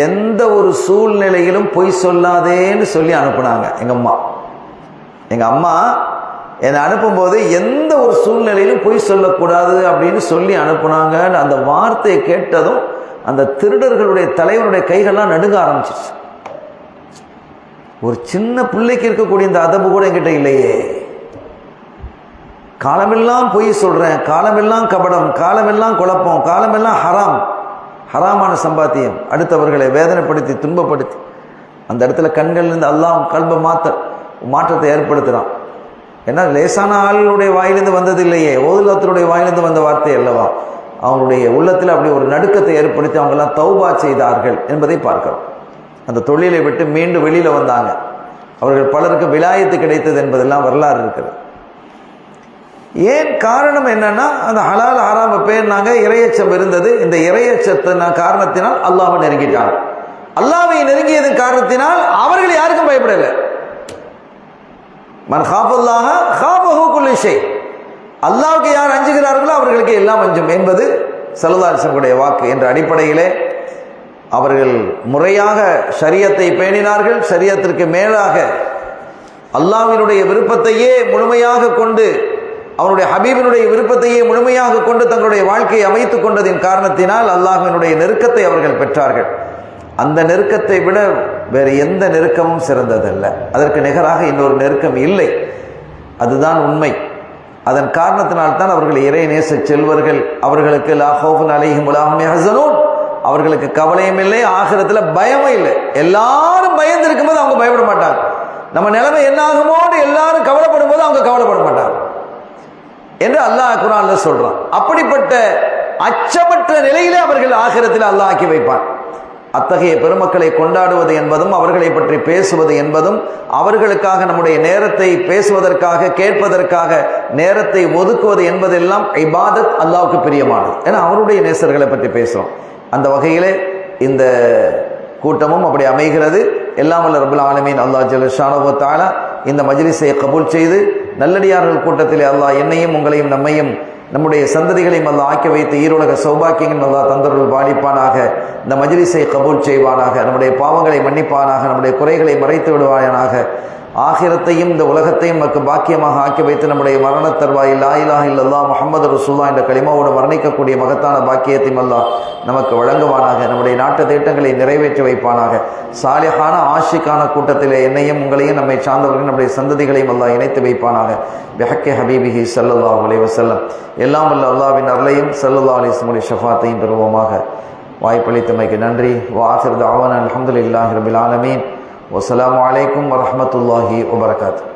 எந்த ஒரு சூழ்நிலையிலும் பொய் சொல்லாதேன்னு சொல்லி அனுப்புனாங்க. எங்கள் அம்மா என்னை அனுப்பும்போது எந்த ஒரு சூழ்நிலையிலும் பொய் சொல்லக்கூடாது அப்படின்னு சொல்லி அனுப்புனாங்கன்னு அந்த வார்த்தையை கேட்டதும் அந்த திருடர்களுடைய தலைவனுடைய கைகள்லாம் நடுங்க ஆரம்பிச்சிருச்சு. ஒரு சின்ன பிள்ளைக்கு இருக்கக்கூடிய இந்த அதபு கூட என்கிட்ட இல்லையே. காலமெல்லாம் பொய் சொல்றேன், காலமெல்லாம் கபடம், காலமெல்லாம் குழப்பம், காலமெல்லாம் ஹராமான சம்பாத்தியம், அடுத்தவர்களை வேதனைப்படுத்தி துன்பப்படுத்தி அந்த இடத்துல கண்கள்லேருந்து அல்லாஹ் கல்ப மாற்றத்தை ஏற்படுத்துகிறான். ஏன்னா லேசான ஆளுடைய வாயிலிருந்து வந்தது இல்லையே, ஓதுலத்தினுடைய வாயிலிருந்து வந்த வார்த்தை அல்லவா. அவங்களுடைய உள்ளத்தில் அப்படி ஒரு நடுக்கத்தை ஏற்படுத்தி அவங்கெல்லாம் தௌபா செய்தார்கள் என்பதை பார்க்கிறோம். அந்த தொழிலை விட்டு மீண்டு வெளியில் வந்தாங்க. அவர்கள் பலருக்கு விலாயத்து கிடைத்தது என்பதெல்லாம் வரலாறு இருக்கிறது. ஏன் காரணம் என்னன்னா, அந்த ஹலால் ஹராம பேர்னாங்க, இறையச்சம் இருந்தது. இந்த இறையச்சத்தின் காரணத்தினால் அல்லாஹ்வை நெருங்கிட்டாங்க. அல்லாஹ்வை நெருங்கியதன் காரணத்தினால் அவர்கள் யாருக்கும் பயப்படலை. மன் காஃபல்லாஹ காஃபஹு குல்லு ஷை, அல்லாஹ்வுக்கு யார் அஞ்சுகிறார்களோ அவர்களுக்கு எல்லாம் அஞ்சும் என்பது ஸல்லல்லாஹு அலைஹி வஸல்லம் வாக்கு என்ற அடிப்படையிலே அவர்கள் முறையாக ஷரியத்தை பேணினார்கள். ஷரியத்திற்கு மேலாக அல்லாஹ்வினுடைய விருப்பத்தையே முழுமையாக கொண்டு, அவருடைய ஹபீபினுடைய விருப்பத்தையே முழுமையாக கொண்டு தங்களுடைய வாழ்க்கையை அமைத்துக் கொண்டதின் காரணத்தினால் அல்லாஹ்வினுடைய நெருக்கத்தை அவர்கள் பெற்றார்கள். அந்த நெருக்கத்தை விட வேறு எந்த நெருக்கமும் சிறந்ததல்ல. அதற்கு நிகராக இன்னொரு நெருக்கம் இல்லை. அதுதான் உண்மை. அதன் காரணத்தினால்தான் அவர்கள் இறை நேச செல்வர்கள். அவர்களுக்கு லா ஹௌஃபுன் அலைஹிம் வலா ஹும் யஹ்ஸனூன், அவர்களுக்கு கவலையும் இல்லை, ஆகிரத்தில் பயமும் இல்லை. எல்லாரும் பயந்து இருக்கும்போது அவங்க பயப்பட மாட்டாங்க. நம்ம நிலைமை என்ன ஆகுமோன்னு எல்லாரும் கவலைப்படும் போது அவங்க கவலைப்பட மாட்டாங்க என்று அல்லாஹ் குர்ஆன்ல சொல்றான். அப்படிப்பட்ட அச்சமற்ற நிலையிலே அவர்கள் ஆகிரத்தில் அல்லாஹ் ஆக்கி வைப்பான். அத்தகைய பெருமக்களை கொண்டாடுவது என்பதும் அவர்களை பற்றி பேசுவது என்பதும் அவர்களுக்காக நம்முடைய நேரத்தை பேசுவதற்காக கேட்பதற்காக நேரத்தை ஒதுக்குவது என்பதெல்லாம் இபாதத், அல்லாஹ்வுக்கு பிரியமானது. ஏன்னா அவருடைய நேசர்களை பற்றி பேசுறோம். அந்த வகையிலே இந்த கூட்டமும் அப்படி அமைகிறது. எல்லாம் வல்ல ரப்பல் ஆலமீன் அல்லாஹ் ஜல்ல ஷானஹு வ தஆலா இந்த மஜ்லிஸை கபூல் செய்து நல்லடியார்கள் கூட்டத்திலே அல்லாஹ் என்னையும் உங்களையும் நம்மையும் நம்முடைய சந்ததிகளையும் அல்லாஹ் ஆக்கி வைத்து ஈரோலக சௌபாக்கியங்கள் அல்லாஹ் தந்தருள் பாலிப்பானாக. இந்த மஜ்லிஸை கபூல் செய்வானாக. நம்முடைய பாவங்களை மன்னிப்பானாக. நம்முடைய குறைகளை மறைத்து விடுவானாக. ஆகிரத்தையும் இந்த உலகத்தையும் நமக்கு பாக்கியமாக ஆக்கி வைத்து நம்முடைய மரண தருவாயில் லா இலாஹ இல்லல்லாஹ் முஹம்மது ரசூலுல்லாஹ் என்ற கலிமாவோடு மரணிக்கக்கூடிய மகத்தான பாக்கியத்தையும் அல்லாஹ் நமக்கு வழங்குவானாக. நம்முடைய நாட்டு திட்டங்களை நிறைவேற்றி வைப்பானாக. சாலிஹான ஆஷிக்கான கூட்டத்திலே என்னையும் உங்களையும் நம்மை சார்ந்தவர்கள் நம்முடைய சந்ததிகளையும் அல்லாஹ் இணைத்து வைப்பானாக. பிஹக்கி ஹபீபிஹி ஸல்லல்லாஹு அலைஹி வஸல்லம். எல்லாம் வல்ல அல்லாஹ்வின் அருளையும் ஸல்லல்லாஹு அலைஹி வஸல்லம் ஷஃபாத்தையும் பெறுவோமாக. வாய்ப்பளித்தமைக்கு நன்றி. வஆகிரு தஅவானா அல்ஹம்துலில்லாஹி ரப்பில் ஆலமீன். வஸ்ஸலாமு அலைக்கும் வரஹ்மத்துல்லாஹி வபரகாத்துஹு.